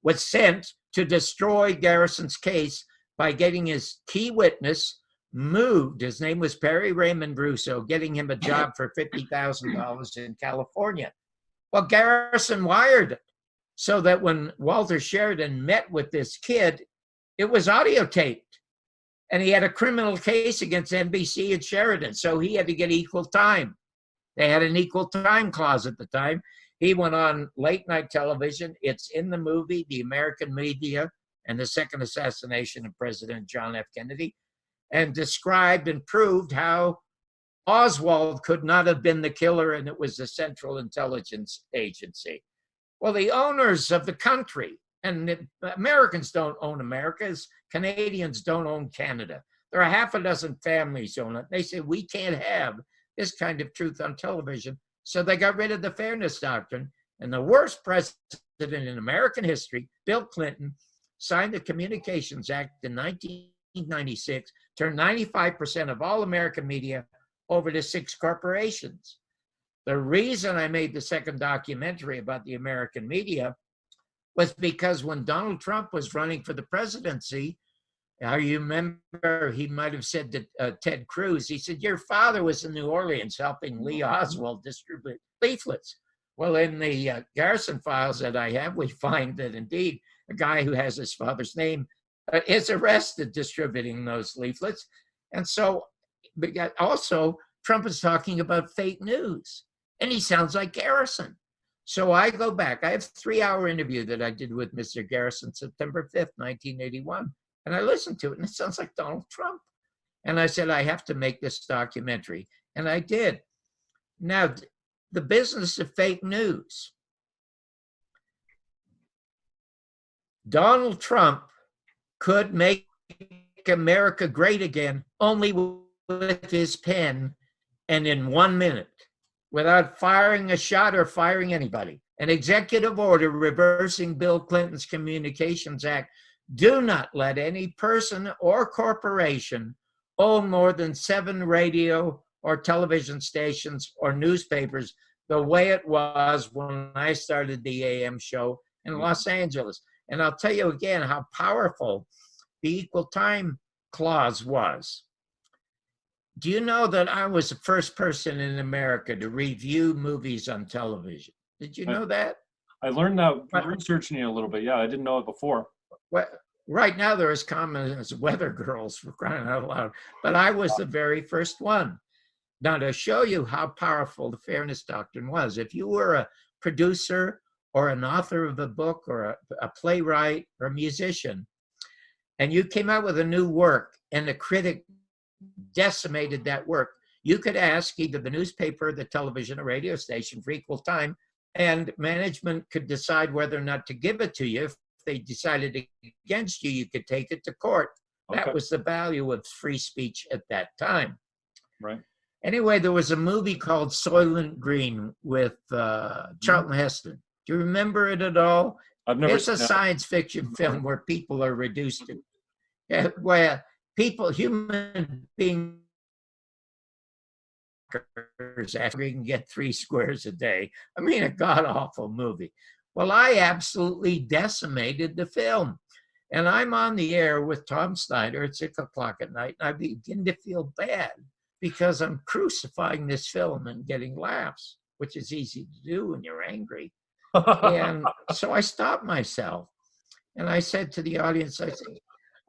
was sent to destroy Garrison's case by getting his key witness moved. His name was Perry Raymond Russo, getting him a job for $50,000 in California. Well, Garrison wired it so that when Walter Sheridan met with this kid, it was audio taped. And he had a criminal case against NBC and Sheridan, so he had to get equal time. They had an equal time clause at the time. He went on late night television. It's in the movie, The American Media and the Second Assassination of President John F. Kennedy, and described and proved how Oswald could not have been the killer, and it was the Central Intelligence Agency. Well, the owners of the country, and Americans don't own America, as Canadians don't own Canada. There are half a dozen families own it. They say, we can't have this kind of truth on television. So they got rid of the Fairness Doctrine. And the worst president in American history, Bill Clinton, signed the Communications Act in 1996, turned 95% of all American media over to 6 corporations. The reason I made the second documentary about the American media was because when Donald Trump was running for the presidency, you remember he might have said to Ted Cruz, he said, your father was in New Orleans helping Lee Oswald distribute leaflets. Well, in the Garrison files that I have, we find that indeed a guy who has his father's name is arrested distributing those leaflets. And so also Trump is talking about fake news, and he sounds like Garrison. So I go back. I have a 3-hour interview that I did with Mr. Garrison, September 5th, 1981. And I listened to it, and it sounds like Donald Trump. And I said, I have to make this documentary. And I did. Now, the business of fake news. Donald Trump could make America great again only with his pen and in 1 minute, without firing a shot or firing anybody. An executive order reversing Bill Clinton's Communications Act. Do not let any person or corporation own more than 7 radio or television stations or newspapers, the way it was when I started the AM show in Los Angeles. And I'll tell you again how powerful the equal time clause was. Do you know that I was the first person in America to review movies on television? Did you know that? I learned that researching you a little bit. Yeah, I didn't know it before. Well, right now they're as common as weather girls, for crying out loud. But I was the very first one. Now, to show you how powerful the fairness doctrine was, if you were a producer or an author of a book or a playwright or a musician, and you came out with a new work and the critic decimated that work, you could ask either the newspaper, the television, or radio station for equal time, and management could decide whether or not to give it to you. If they decided against you, you could take it to court. Okay. That was the value of free speech at that time. Right. Anyway, there was a movie called Soylent Green with Charlton Heston. Do you remember it at all? I've never. It's a science fiction film where people are reduced to, where human beings, after you can get 3 squares a day. I mean, a god-awful movie. Well, I absolutely decimated the film. And I'm on the air with Tom Snyder at 6 o'clock at night, and I begin to feel bad because I'm crucifying this film and getting laughs, which is easy to do when you're angry. And so I stopped myself and I said to the audience,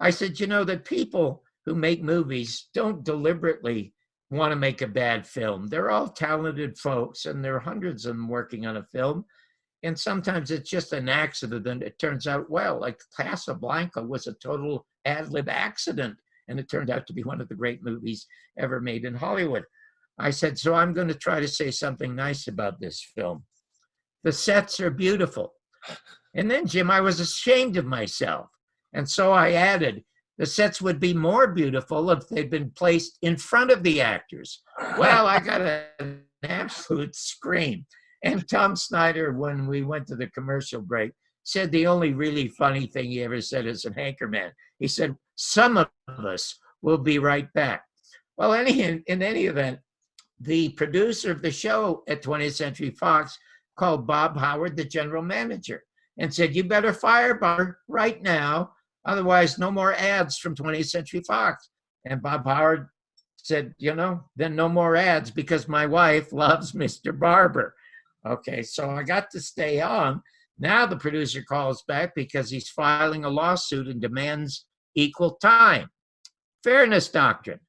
I said, you know, that people who make movies don't deliberately want to make a bad film. They're all talented folks, and there are hundreds of them working on a film. And sometimes it's just an accident and it turns out well. Like Casablanca was a total ad-lib accident, and it turned out to be one of the great movies ever made in Hollywood. I said, so I'm going to try to say something nice about this film. The sets are beautiful. And then, Jim, I was ashamed of myself. And so I added, the sets would be more beautiful if they'd been placed in front of the actors. Well, I got an absolute scream. And Tom Snyder, when we went to the commercial break, said the only really funny thing he ever said as an anchorman. He said, some of us will be right back. Well, in any event, the producer of the show at 20th Century Fox called Bob Howard, the general manager, and said, you better fire Barbour right now, otherwise no more ads from 20th Century Fox. And Bob Howard said, you know, then no more ads because my wife loves Mr. Barbour. Okay, so I got to stay on. Now the producer calls back because he's filing a lawsuit and demands equal time. Fairness doctrine.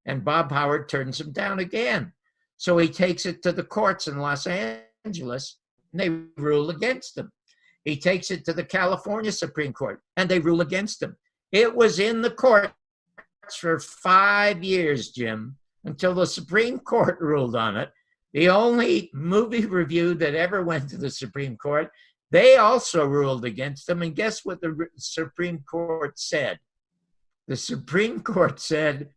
And Bob Howard turns him down again. So he takes it to the courts in Los Angeles, and they rule against him. He takes it to the California Supreme Court, and they rule against him. It was in the courts for 5 years, Jim, until the Supreme Court ruled on it. The only movie review that ever went to the Supreme Court, they also ruled against them. And guess what the Supreme Court said? The Supreme Court said,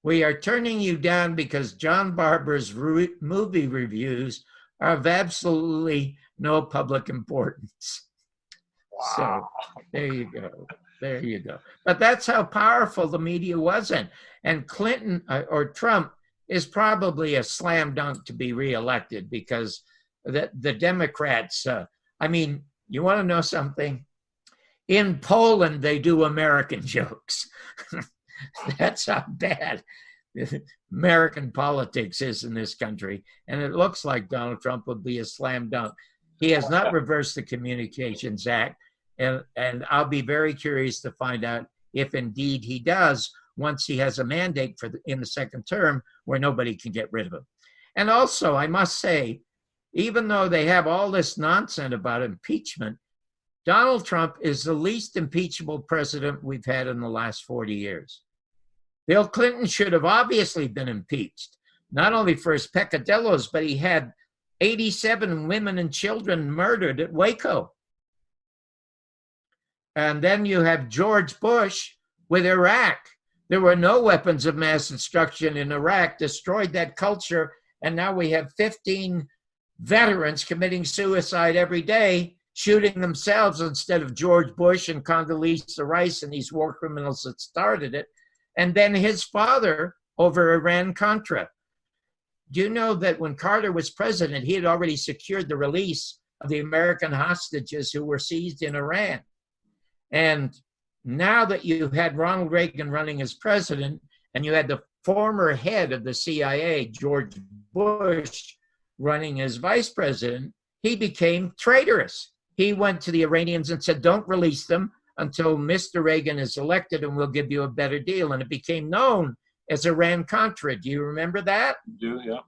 we are turning you down because John Barbour's movie reviews are of absolutely no public importance. Wow. So there you go. There you go. But that's how powerful the media wasn't. And Clinton or Trump is probably a slam dunk to be reelected because the Democrats, I mean, you want to know something? In Poland, they do American jokes. That's how bad American politics is in this country. And it looks like Donald Trump would be a slam dunk. He has not reversed the Communications Act. And I'll be very curious to find out if indeed he does once he has a mandate in the second term where nobody can get rid of him. And also, I must say, even though they have all this nonsense about impeachment, Donald Trump is the least impeachable president we've had in the last 40 years. Bill Clinton should have obviously been impeached, not only for his peccadillos, but he had 87 women and children murdered at Waco. And then you have George Bush with Iraq. There were no weapons of mass destruction in Iraq, destroyed that culture, and now we have 15 veterans committing suicide every day, shooting themselves instead of George Bush and Condoleezza Rice and these war criminals that started it. And then his father over Iran-Contra. Do you know that when Carter was president, he had already secured the release of the American hostages who were seized in Iran? And now that you had Ronald Reagan running as president, and you had the former head of the CIA, George Bush, running as vice president, he became traitorous. He went to the Iranians and said, don't release them until Mr. Reagan is elected and we'll give you a better deal. And it became known as Iran-Contra. Do you remember that? Yeah.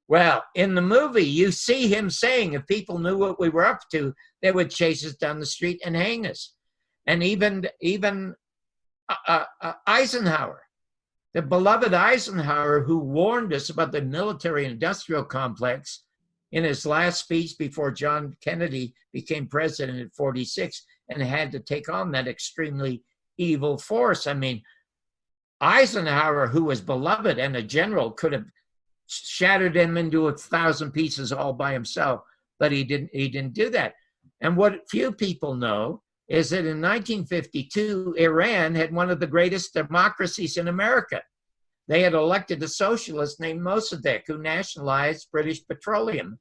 Well, in the movie, you see him saying if people knew what we were up to, they would chase us down the street and hang us. And even Eisenhower, the beloved Eisenhower, who warned us about the military-industrial complex in his last speech before John Kennedy became president at 46 and had to take on that extremely evil force. I mean, Eisenhower, who was beloved and a general, could have shattered him into 1,000 pieces all by himself, but he didn't do that. And what few people know is that in 1952, Iran had one of the greatest democracies in America. They had elected a socialist named Mossadegh, who nationalized British petroleum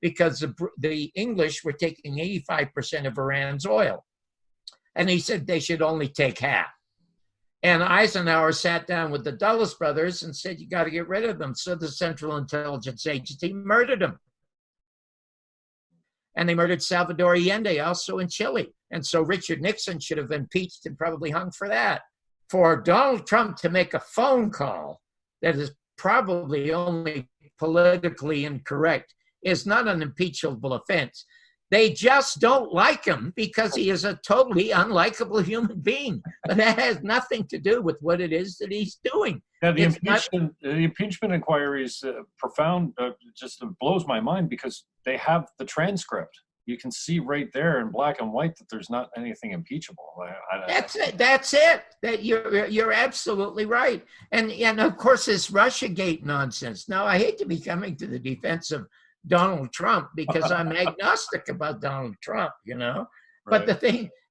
because the English were taking 85% of Iran's oil. And he said they should only take half. And Eisenhower sat down with the Dulles brothers and said, you got to get rid of them. So the Central Intelligence Agency murdered them. And they murdered Salvador Allende also in Chile. And so Richard Nixon should have been impeached and probably hung for that. For Donald Trump to make a phone call that is probably only politically incorrect is not an impeachable offense. They just don't like him because he is a totally unlikable human being. But that has nothing to do with what it is that he's doing. Yeah, the impeachment inquiry is profound. Just blows my mind because they have the transcript. You can see right there in black and white that there's not anything impeachable. That's it. That's it. That you're absolutely right. And of course this Russiagate nonsense. Now I hate to be coming to the defense of Donald Trump because I'm agnostic about Donald Trump, you know. Right. But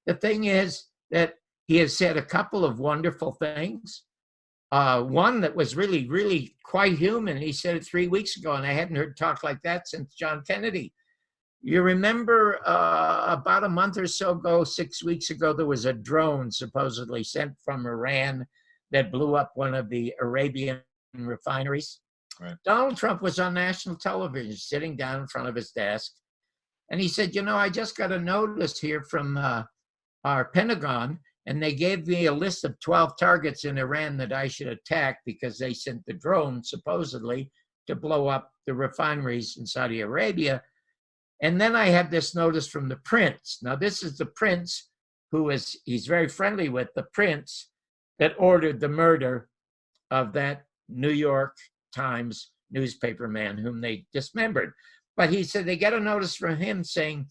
the thing is that he has said a couple of wonderful things. One that was really, really quite human. He said it 3 weeks ago, and I hadn't heard talk like that since John Kennedy. You remember about a month or so ago, 6 weeks ago, there was a drone supposedly sent from Iran that blew up one of the Arabian refineries. Right. Donald Trump was on national television sitting down in front of his desk. And he said, you know, I just got a notice here from our Pentagon, and they gave me a list of 12 targets in Iran that I should attack because they sent the drone supposedly to blow up the refineries in Saudi Arabia. And then I had this notice from the prince. Now, this is the prince he's very friendly with, the prince that ordered the murder of that New York Times newspaper man whom they dismembered. But he said they get a notice from him saying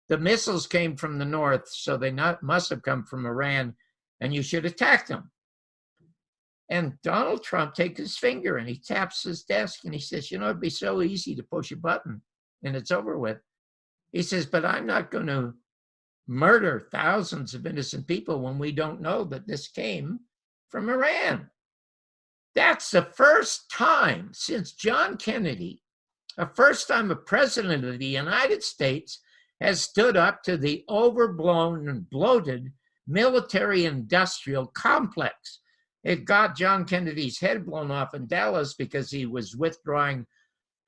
the missiles came from the north, so they must have come from Iran, and you should attack them. And Donald Trump takes his finger and he taps his desk and he says, you know, it'd be so easy to push a button and it's over with. He says, but I'm not going to murder thousands of innocent people when we don't know that this came from Iran. That's the first time since John Kennedy, the first time a president of the United States has stood up to the overblown and bloated military-industrial complex. It got John Kennedy's head blown off in Dallas because he was withdrawing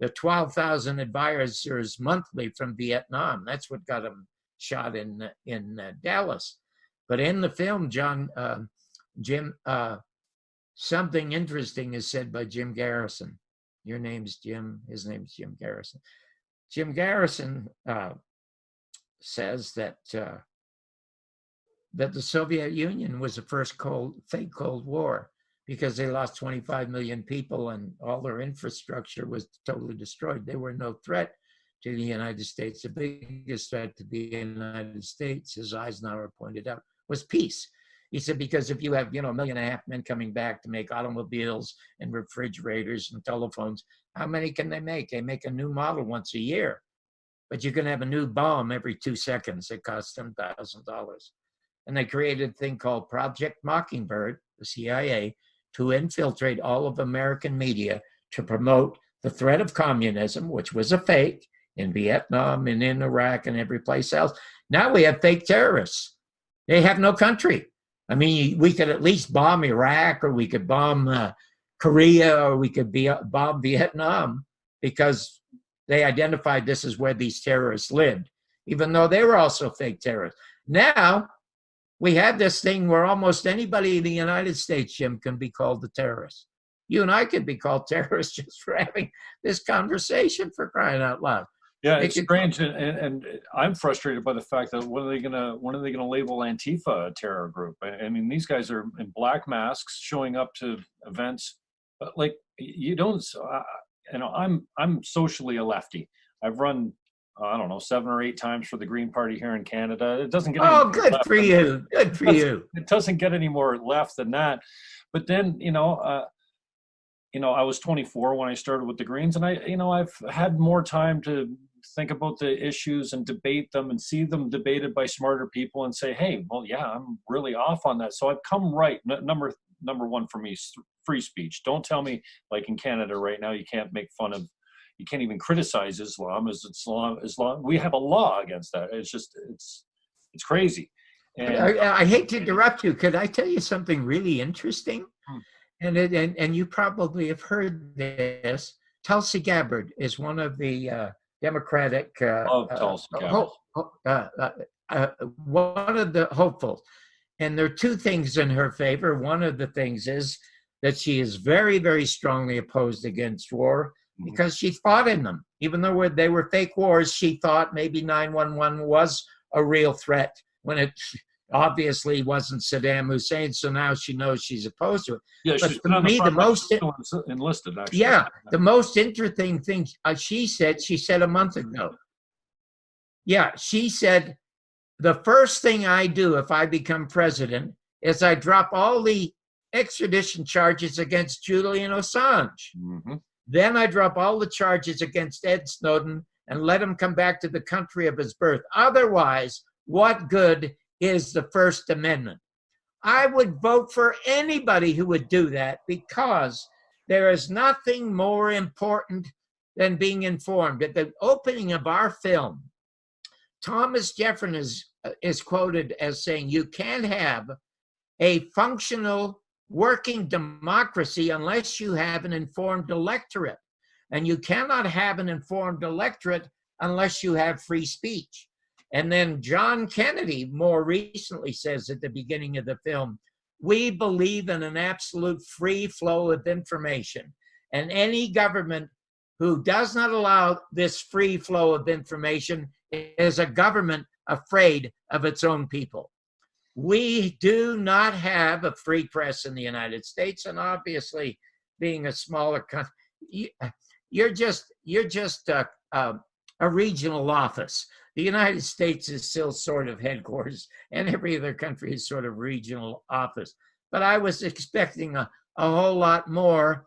the 12,000 advisors monthly from Vietnam. That's what got him shot in Dallas. But in the film, Jim, something interesting is said by Jim Garrison. Your name's Jim. His name's Jim Garrison. Jim Garrison says that the Soviet Union was the first fake Cold War because they lost 25 million people and all their infrastructure was totally destroyed. They were no threat to the United States. The biggest threat to the United States, as Eisenhower pointed out, was peace. He said, because if you have, 1.5 million men coming back to make automobiles and refrigerators and telephones, how many can they make? They make a new model once a year, but you can have a new bomb every 2 seconds. It costs $10,000. And they created a thing called Project Mockingbird, the CIA, to infiltrate all of American media to promote the threat of communism, which was a fake in Vietnam and in Iraq and every place else. Now we have fake terrorists. They have no country. I mean, we could at least bomb Iraq, or we could bomb Korea, or we could bomb Vietnam, because they identified this as where these terrorists lived, even though they were also fake terrorists. Now we have this thing where almost anybody in the United States, Jim, can be called a terrorist. You and I could be called terrorists just for having this conversation, for crying out loud. Yeah, it's strange, and I'm frustrated by the fact that when are they gonna label Antifa a terror group? I mean, these guys are in black masks showing up to events, but like you don't. I'm socially a lefty. I've run, I don't know, 7 or 8 times for the Green Party here in Canada. It doesn't get good for you. Good for you. It doesn't get any more left than that. But then I was 24 when I started with the Greens, and I've had more time to think about the issues and debate them and see them debated by smarter people and say, hey, well, yeah, I'm really off on that. So I've come right. Number one for me is free speech. Don't tell me, like in Canada right now, you can't even criticize Islam as Islam. We have a law against that. It's just, it's crazy. And I hate to interrupt you. Could I tell you something really interesting? And you probably have heard this. Tulsi Gabbard is one of the Democratic one of the hopefuls. And there are 2 things in her favor. One of the things is that she is very, very strongly opposed against war, because she fought in them. Even though they were fake wars, she thought maybe 9/11 was a real threat when it obviously wasn't Saddam Hussein. So now she knows she's opposed to it. Yeah, but she's for me, the most enlisted, actually. Yeah, the most interesting thing she said a month ago. Yeah, she said, the first thing I do if I become president is I drop all the extradition charges against Julian Assange. Mm-hmm. Then I drop all the charges against Ed Snowden and let him come back to the country of his birth. Otherwise, what good is the First Amendment? I would vote for anybody who would do that, because there is nothing more important than being informed. At the opening of our film, Thomas Jefferson is quoted as saying, you can't have a functional working democracy unless you have an informed electorate. And you cannot have an informed electorate unless you have free speech. And then John Kennedy more recently says at the beginning of the film, we believe in an absolute free flow of information. And any government who does not allow this free flow of information is a government afraid of its own people. We do not have a free press in the United States, and obviously, being a smaller country, you're just a regional office. The United States is still sort of headquarters, and every other country is sort of regional office. But I was expecting a whole lot more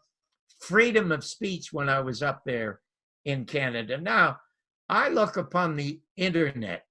freedom of speech when I was up there in Canada. Now, I look upon the internet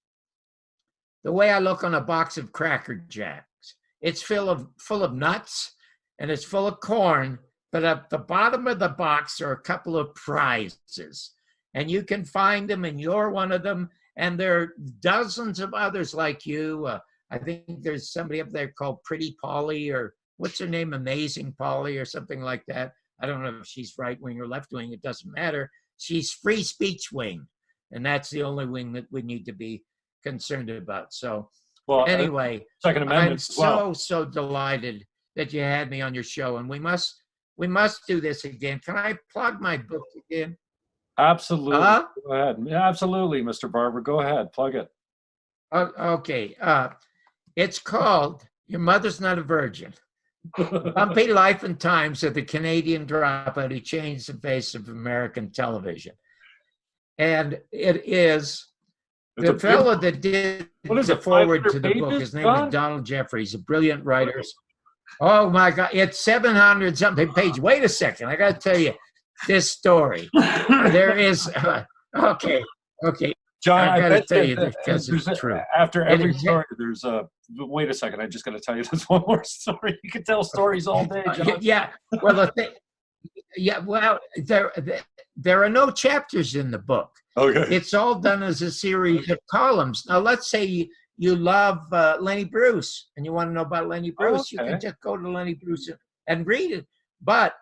the way I look on a box of Cracker Jacks. It's full of nuts, and it's full of corn, but at the bottom of the box are a couple of prizes. And you can find them, and you're one of them. And there are dozens of others like you. I think there's somebody up there called Pretty Polly, or what's her name, Amazing Polly, or something like that. I don't know if she's right wing or left wing. It doesn't matter. She's free speech wing, and that's the only wing that we need to be concerned about. So, well, anyway, Second Amendment. I'm so delighted that you had me on your show, and we must do this again. Can I plug my book again? Absolutely. Go ahead. Yeah, absolutely, Mr. Barbour. Go ahead. Plug it. Okay. It's called Your Mother's Not a Virgin. Bumpy Life and Times of the Canadian Dropout Who Changed the Face of American Television. And it is The fellow that did what is the it, forward 500 to the book, pages, his name John? is Donald Jeffries, a brilliant writer. Oh my God, it's 700 something pages. Wait a second, I got to tell you this story. There is, okay. John, I got to bet tell you that because it's true. after every story, there's a. Wait a second, I just got to tell you this one more story. You can tell stories all day, John. Yeah, well, the thing, there are no chapters in the book. Okay. It's all done as a series of columns. Now, let's say you love Lenny Bruce and you want to know about Lenny Bruce, you can just go to Lenny Bruce and read it. But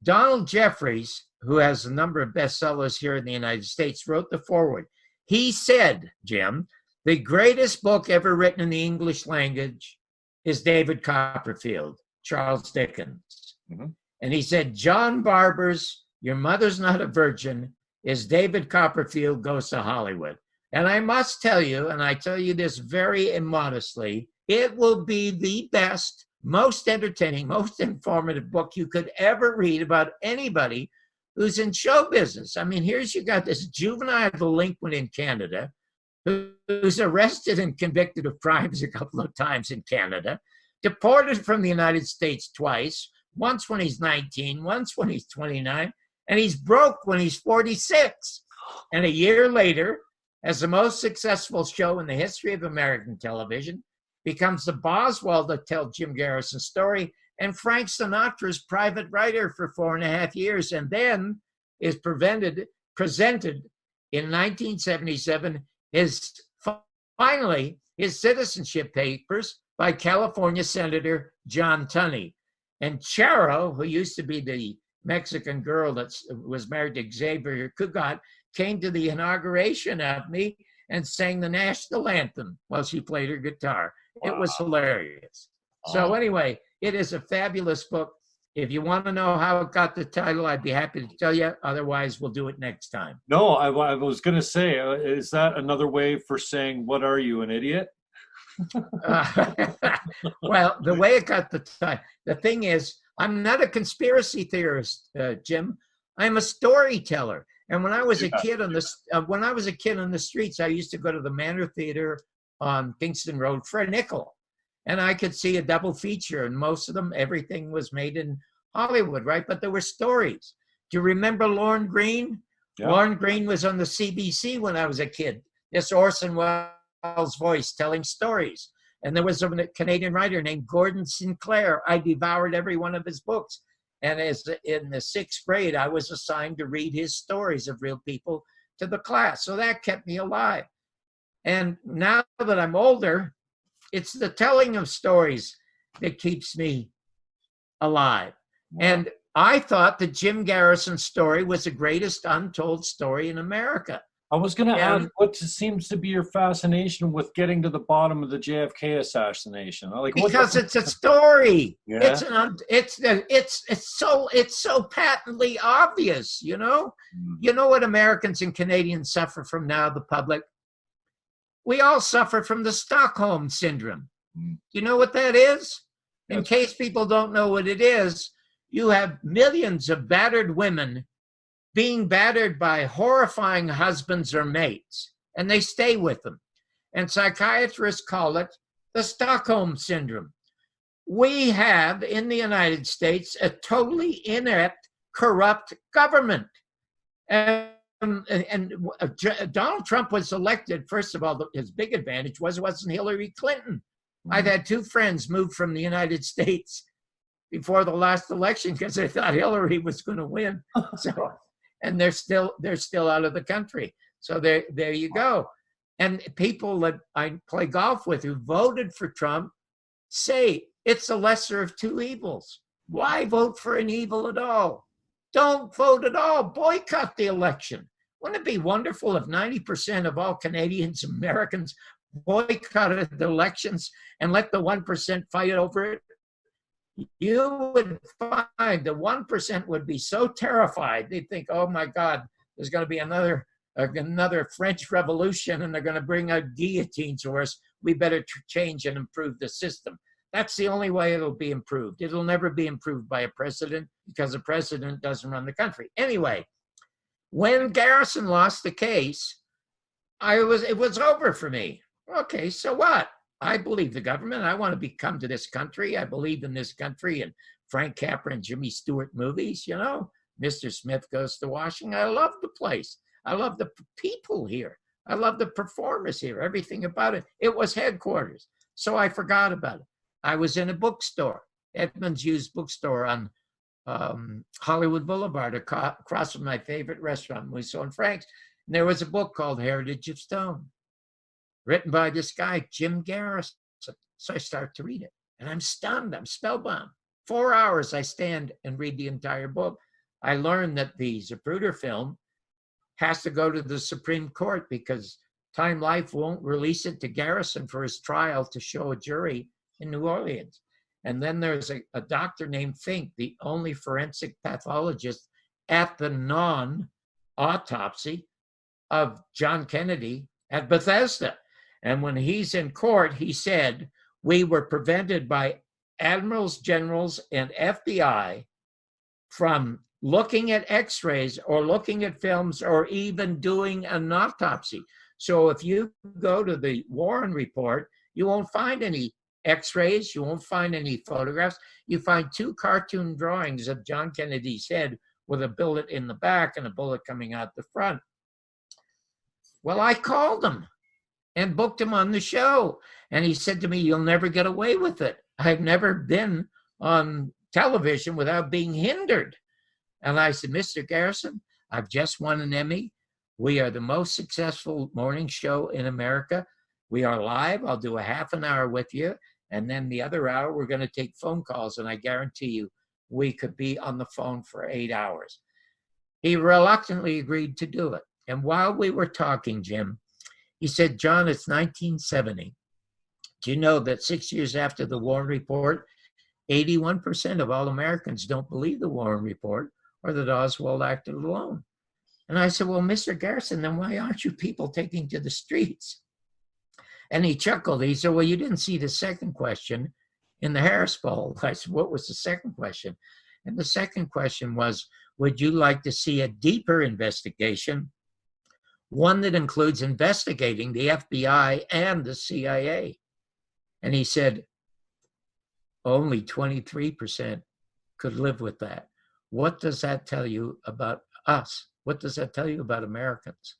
Donald Jeffries, who has a number of bestsellers here in the United States, wrote the foreword. He said, Jim, the greatest book ever written in the English language is David Copperfield, Charles Dickens. Mm-hmm. And he said, John Barbour's Your Mother's Not a Virgin is David Copperfield Goes to Hollywood. And I must tell you, and I tell you this very immodestly, it will be the best, most entertaining, most informative book you could ever read about anybody who's in show business. I mean, here's you got this juvenile delinquent in Canada who's arrested and convicted of crimes a couple of times in Canada, deported from the United States twice, once when he's 19, once when he's 29, and he's broke when he's 46. And a year later, as the most successful show in the history of American television, becomes the Boswell to tell Jim Garrison's story, and Frank Sinatra's private writer for 4.5 years, and then is presented in 1977 finally his citizenship papers by California Senator John Tunney. And Charo, who used to be the Mexican girl that was married to Xavier Cugat, came to the inauguration of me and sang the national anthem while she played her guitar. Wow. It was hilarious. So anyway, it is a fabulous book. If you want to know how it got the title, I'd be happy to tell you. Otherwise, we'll do it next time. No, I was going to say, is that another way for saying, what are you, an idiot? Well, the way it got the title, the thing is, I'm not a conspiracy theorist, Jim. I'm a storyteller. And when I was a kid on the streets, I used to go to the Manor Theater on Kingston Road for a nickel. And I could see a double feature, and most of them, everything was made in Hollywood, right? But there were stories. Do you remember Lorne Greene? Yeah. Lorne Greene was on the CBC when I was a kid. This Orson Welles voice telling stories. And there was a Canadian writer named Gordon Sinclair. I devoured every one of his books. And as in the 6th grade, I was assigned to read his stories of real people to the class. So that kept me alive. And now that I'm older, it's the telling of stories that keeps me alive. And I thought that Jim Garrison's story was the greatest untold story in America. I was going to ask, what seems to be your fascination with getting to the bottom of the JFK assassination? Like, because it's a story. Yeah. It's so patently obvious. You know what Americans and Canadians suffer from now, the public. We all suffer from the Stockholm syndrome. You know what that is? In case people don't know what it is, you have millions of battered women being battered by horrifying husbands or mates, and they stay with them. And psychiatrists call it the Stockholm syndrome. We have in the United States a totally inept, corrupt government. And Donald Trump was elected. First of all, his big advantage wasn't Hillary Clinton. I've had 2 friends move from the United States before the last election because they thought Hillary was going to win. So, and they're still out of the country. So there you go. And people that I play golf with who voted for Trump say it's the lesser of 2 evils. Why vote for an evil at all? Don't vote at all. Boycott the election. Wouldn't it be wonderful if 90% of all Canadians, Americans boycotted the elections and let the 1% fight over it? You would find the 1% would be so terrified. They'd think, oh my God, there's going to be another French Revolution and they're going to bring out guillotines to us. We better change and improve the system. That's the only way it'll be improved. It'll never be improved by a president because a president doesn't run the country. Anyway, when Garrison lost the case, it was over for me. Okay, so what? I believe the government. I want to come to this country. I believe in this country and Frank Capra and Jimmy Stewart movies, you know. Mr. Smith Goes to Washington. I love the place. I love the people here. I love the performers here, everything about it. It was headquarters. So I forgot about it. I was in a bookstore, Edmonds Used Bookstore on Hollywood Boulevard, across from my favorite restaurant, Musso and Frank's. And there was a book called Heritage of Stone, written by this guy, Jim Garrison. So I start to read it, and I'm stunned. I'm spellbound. 4 hours I stand and read the entire book. I learned that the Zapruder film has to go to the Supreme Court because Time Life won't release it to Garrison for his trial to show a jury in New Orleans. And then there's a doctor named Fink, the only forensic pathologist at the non-autopsy of John Kennedy at Bethesda. And when he's in court, he said, we were prevented by admirals, generals, and FBI from looking at x-rays or looking at films or even doing an autopsy. So if you go to the Warren report, you won't find any x-rays, you won't find any photographs. You find 2 cartoon drawings of John Kennedy's head with a bullet in the back and a bullet coming out the front. Well, I called him and booked him on the show. And he said to me, you'll never get away with it. I've never been on television without being hindered. And I said, Mr. Garrison, I've just won an Emmy. We are the most successful morning show in America. We are live. I'll do a half an hour with you. And then the other hour, we're going to take phone calls. And I guarantee you, we could be on the phone for 8 hours. He reluctantly agreed to do it. And while we were talking, Jim, he said, John, it's 1970. Do you know that 6 years after the Warren Report, 81% of all Americans don't believe the Warren Report or that Oswald acted alone? And I said, well, Mr. Garrison, then why aren't you people taking to the streets? And he chuckled. He said, well, you didn't see the second question in the Harris poll. I said, what was the second question? And the second question was, would you like to see a deeper investigation, one that includes investigating the FBI and the CIA? And he said, only 23% could live with that. What does that tell you about us? What does that tell you about Americans?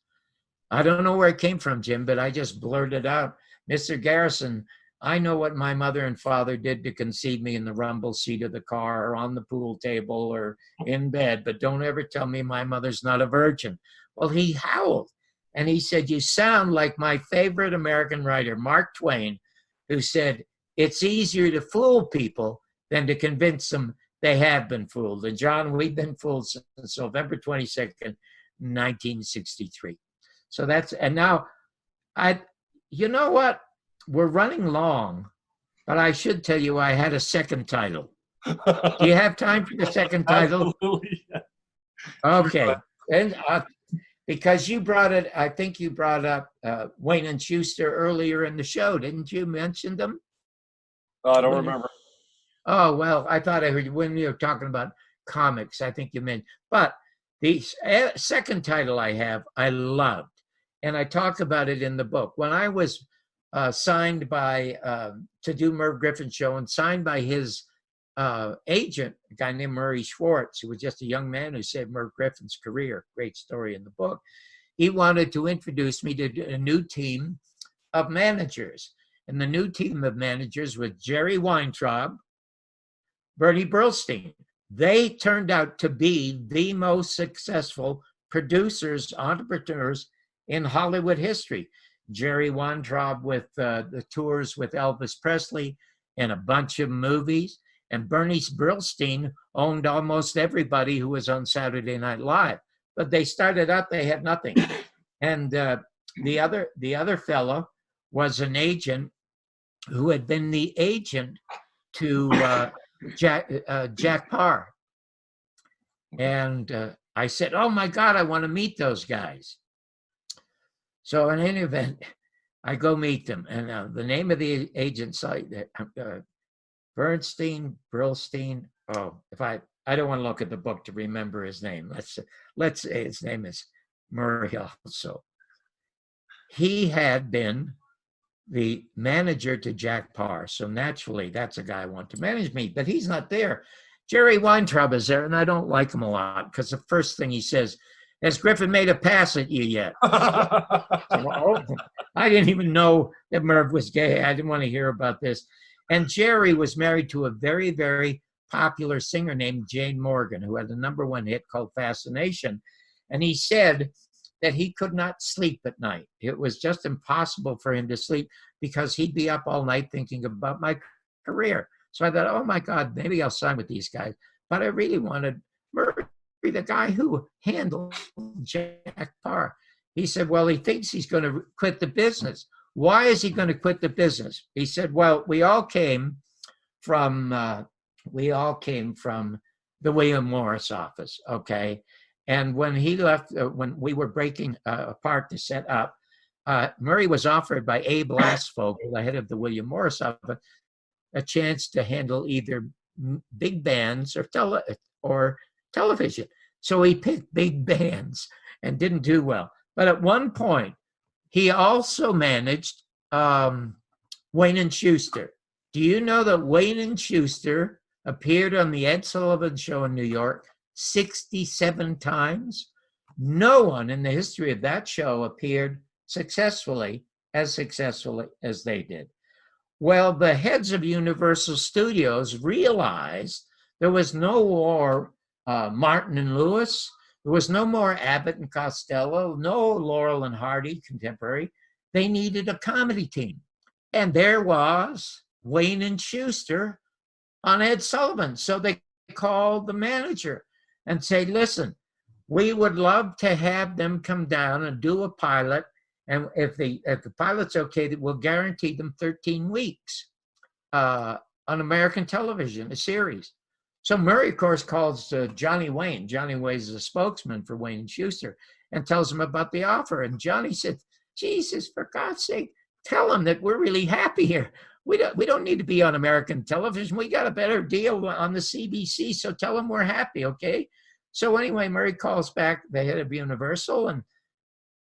I don't know where it came from, Jim, but I just blurted out, Mr. Garrison, I know what my mother and father did to conceive me in the rumble seat of the car or on the pool table or in bed, but don't ever tell me my mother's not a virgin. Well, he howled, and he said, you sound like my favorite American writer, Mark Twain, who said, it's easier to fool people than to convince them they have been fooled. And John, we've been fooled since November 22nd, 1963. So that's, and now, you know what? We're running long, but I should tell you I had a second title. Do you have time for the second title? Absolutely. Okay. And because you brought it, I think you brought up Wayne and Schuster earlier in the show. Didn't you mention them? Oh, I don't remember. Oh, well, I thought I heard you when you were talking about comics. I think you meant, but the second title I have, I loved. And I talk about it in the book. When I was signed by, to do Merv Griffin's show and signed by his agent, a guy named Murray Schwartz, who was just a young man who saved Merv Griffin's career. Great story in the book. He wanted to introduce me to a new team of managers. And the new team of managers was Jerry Weintraub, Bertie Brillstein. They turned out to be the most successful producers, entrepreneurs in Hollywood history. Jerry Weintraub with the tours with Elvis Presley and a bunch of movies. And Bernie Brillstein owned almost everybody who was on Saturday Night Live. But they started out, they had nothing. And the other fellow was an agent who had been the agent to Jack Parr. And I said, oh my God, I want to meet those guys. So in any event, I go meet them. And the name of the agent site, Bernstein, Brillstein. Oh, if I don't want to look at the book to remember his name. Let's say his name is Murray also. he had been the manager to Jack Parr. So naturally, that's a guy I want to manage me, but he's not there. Jerry Weintraub is there, and I don't like him a lot because the first thing he says, has Griffin made a pass at you yet? I didn't even know that Merv was gay. I didn't want to hear about this. And Jerry was married to a very, very popular singer named Jane Morgan, who had a #1 hit called Fascination. And he said that he could not sleep at night. It was just impossible for him to sleep because he'd be up all night thinking about my career. So I thought, oh my God, maybe I'll sign with these guys. But I really wanted Murray, the guy who handled Jack Parr. He said, well, he thinks he's going to quit the business. Why is he going to quit the business? He said, well, we all came from the William Morris office, okay? And when he left, when we were breaking apart to set up, Murray was offered by Abe Lasvogel, the head of the William Morris office, a chance to handle either big bands or television. So he picked big bands and didn't do well. But at one point, he also managed Wayne and Schuster. Do you know that Wayne and Schuster appeared on the Ed Sullivan Show in New York 67 times? No one in the history of that show appeared successfully as they did. Well, the heads of Universal Studios realized there was no more Martin and Lewis. There was no more Abbott and Costello, no Laurel and Hardy contemporary. They needed a comedy team. And there was Wayne and Schuster on Ed Sullivan. So they called the manager and say, listen, we would love to have them come down and do a pilot. And if the pilot's okay, we'll guarantee them 13 weeks on American television, a series. So Murray, of course, calls Johnny Wayne. Johnny Wayne is a spokesman for Wayne and Schuster and tells him about the offer. And Johnny said, Jesus, for God's sake, tell him that we're really happy here. We don't need to be on American television. We got a better deal on the CBC, so tell him we're happy, okay? So anyway, Murray calls back the head of Universal, and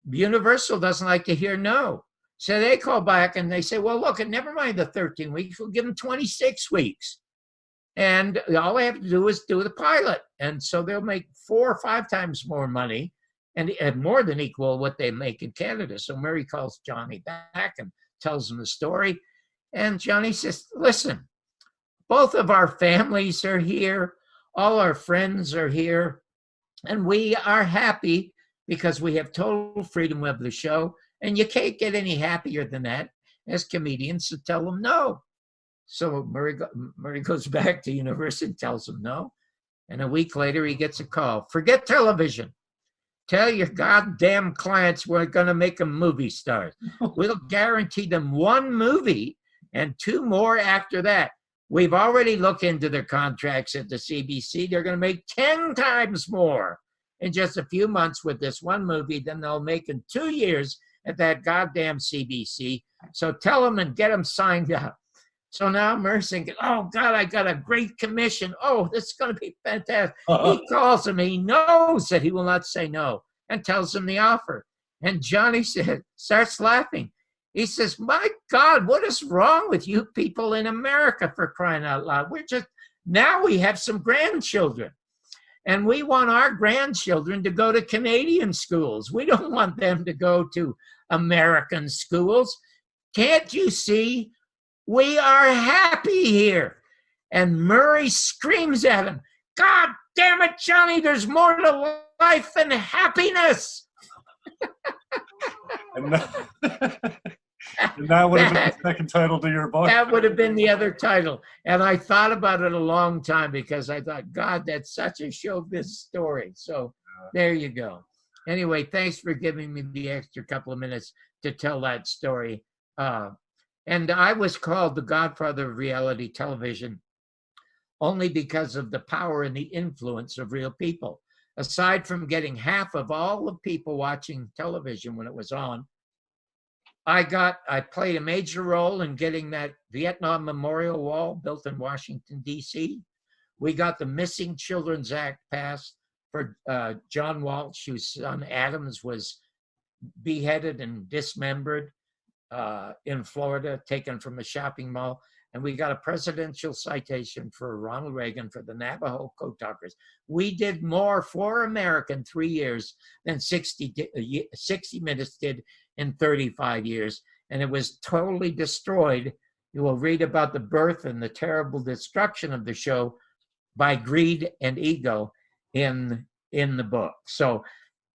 Universal doesn't like to hear no. So they call back and they say, well, look, never mind the 13 weeks. We'll give them 26 weeks. And all they have to do is do the pilot. And so they'll make 4 or 5 times more money and more than equal what they make in Canada. So Murray calls Johnny back and tells him the story. And Johnny says, listen, both of our families are here. All our friends are here. And we are happy because we have total freedom of the show. And you can't get any happier than that as comedians to tell them no. So Murray goes back to Universal and tells them no. And a week later, he gets a call. Forget television. Tell your goddamn clients we're going to make them movie stars. We'll guarantee them 1 movie and 2 more after that. We've already looked into their contracts at the CBC. They're going to make 10 times more in just a few months with this 1 movie than they'll make in 2 years at that goddamn CBC. So tell them and get them signed up. So now Murray's thinking, oh, God, I got a great commission. Oh, this is going to be fantastic. He calls him. He knows that he will not say no and tells him the offer. And Johnny starts laughing. He says, my God, what is wrong with you people in America, for crying out loud? Now we have some grandchildren. And we want our grandchildren to go to Canadian schools. We don't want them to go to American schools. Can't you see? We are happy here. And Murray screams at him, God damn it, Johnny, there's more to life than happiness. And that would have been the second title to your book. That would have been the other title. And I thought about it a long time because I thought, God, that's such a showbiz story. So there you go. Anyway, thanks for giving me the extra couple of minutes to tell that story. And I was called the godfather of reality television only because of the power and the influence of real people. Aside from getting half of all the people watching television when it was on, I played a major role in getting that Vietnam Memorial Wall built in Washington, D.C. We got the Missing Children's Act passed for John Walsh, whose son Adams was beheaded and dismembered in Florida, taken from a shopping mall. And we got a presidential citation for Ronald Reagan for the Navajo Code Talkers. We did more for America in 3 years than 60 Minutes did in 35 years. And it was totally destroyed. You will read about the birth and the terrible destruction of the show by greed and ego in the book. So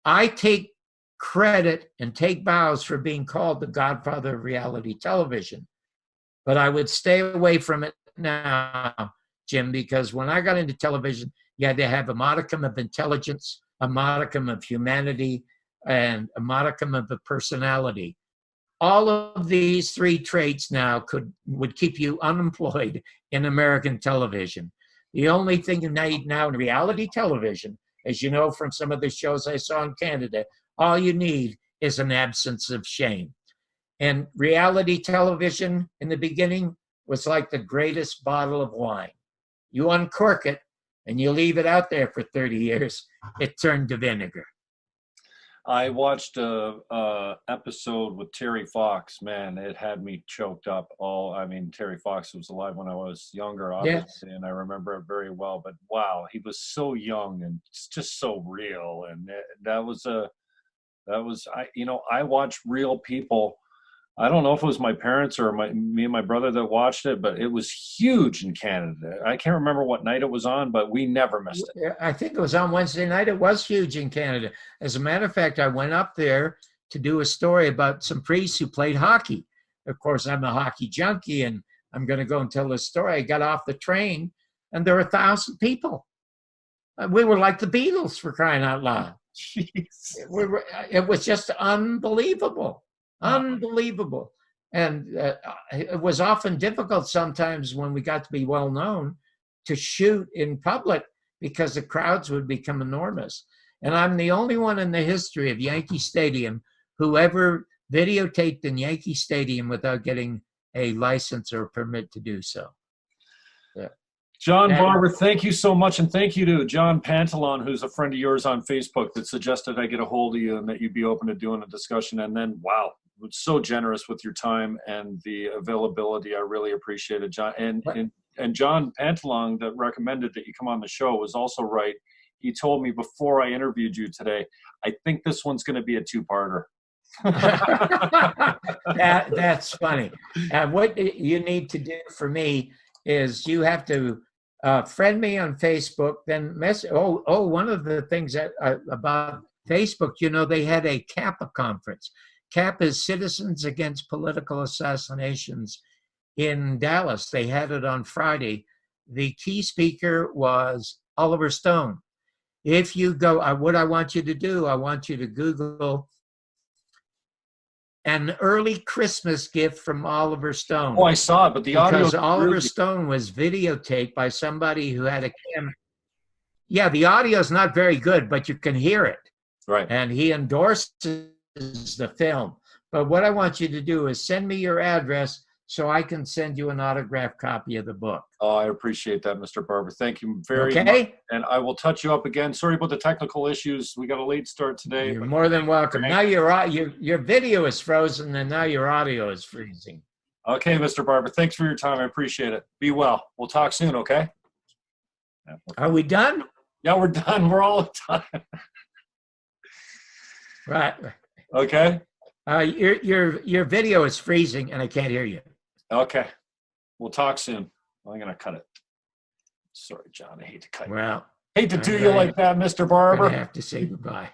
I take credit and take bows for being called the godfather of reality television. But I would stay away from it now, Jim, because when I got into television, you had to have a modicum of intelligence, a modicum of humanity, and a modicum of a personality. All of these three traits now would keep you unemployed in American television. The only thing you need now in reality television, as you know from some of the shows I saw in Canada, all you need is an absence of shame. And reality television in the beginning was like the greatest bottle of wine. You uncork it and you leave it out there for 30 years, it turned to vinegar. I watched a episode with Terry Foxx. Man, it had me choked up. Terry Foxx was alive when I was younger, obviously, and I remember it very well. But wow, he was so young and just so real. And I watched real people. I don't know if it was my parents or me and my brother that watched it, but it was huge in Canada. I can't remember what night it was on, but we never missed it. I think it was on Wednesday night. It was huge in Canada. As a matter of fact, I went up there to do a story about some priests who played hockey. Of course, I'm a hockey junkie, and I'm going to go and tell this story. I got off the train, and there were 1,000 people. We were like the Beatles, for crying out loud. Jeez. It was just unbelievable. Unbelievable. And it was often difficult sometimes when we got to be well known to shoot in public because the crowds would become enormous. And I'm the only one in the history of Yankee Stadium who ever videotaped in Yankee Stadium without getting a license or permit to do so. Yeah. John Barbour, thank you so much. And thank you to John Pantalon, who's a friend of yours on Facebook, that suggested I get a hold of you and that you'd be open to doing a discussion. And then, wow, so generous with your time and the availability. I really appreciate it, John. And John Pantalon, that recommended that you come on the show, was also right. He told me before I interviewed you today, I think this one's going to be a two-parter. That's funny. What you need to do for me is you have to friend me on Facebook, then message. One of the things that about Facebook, they had a CAPA conference. CAP is Citizens Against Political Assassinations in Dallas. They had it on Friday. The key speaker was Oliver Stone. If you go, what I want you to do, I want you to Google an early Christmas gift from Oliver Stone. Oh, I saw it, but the audio. Because Oliver Stone was videotaped by somebody who had a camera. Yeah, the audio is not very good, but you can hear it. Right. And he endorses the film. But what I want you to do is send me your address so I can send you an autographed copy of the book. Oh, I appreciate that, Mr. Barbour. Thank you very much. And I will touch you up again. Sorry about the technical issues. We got a late start today. You're more than welcome. Now your video is frozen, and now your audio is freezing. Okay, Mr. Barbour. Thanks for your time. I appreciate it. Be well. We'll talk soon, okay? Are we done? Yeah, we're done. We're all done. Right. Okay. Your video is freezing, and I can't hear you. Okay. We'll talk soon. I'm going to cut it. Sorry, John. I hate to cut you. Well, Hate to do you like that, Mr. Barbour. I have to say goodbye.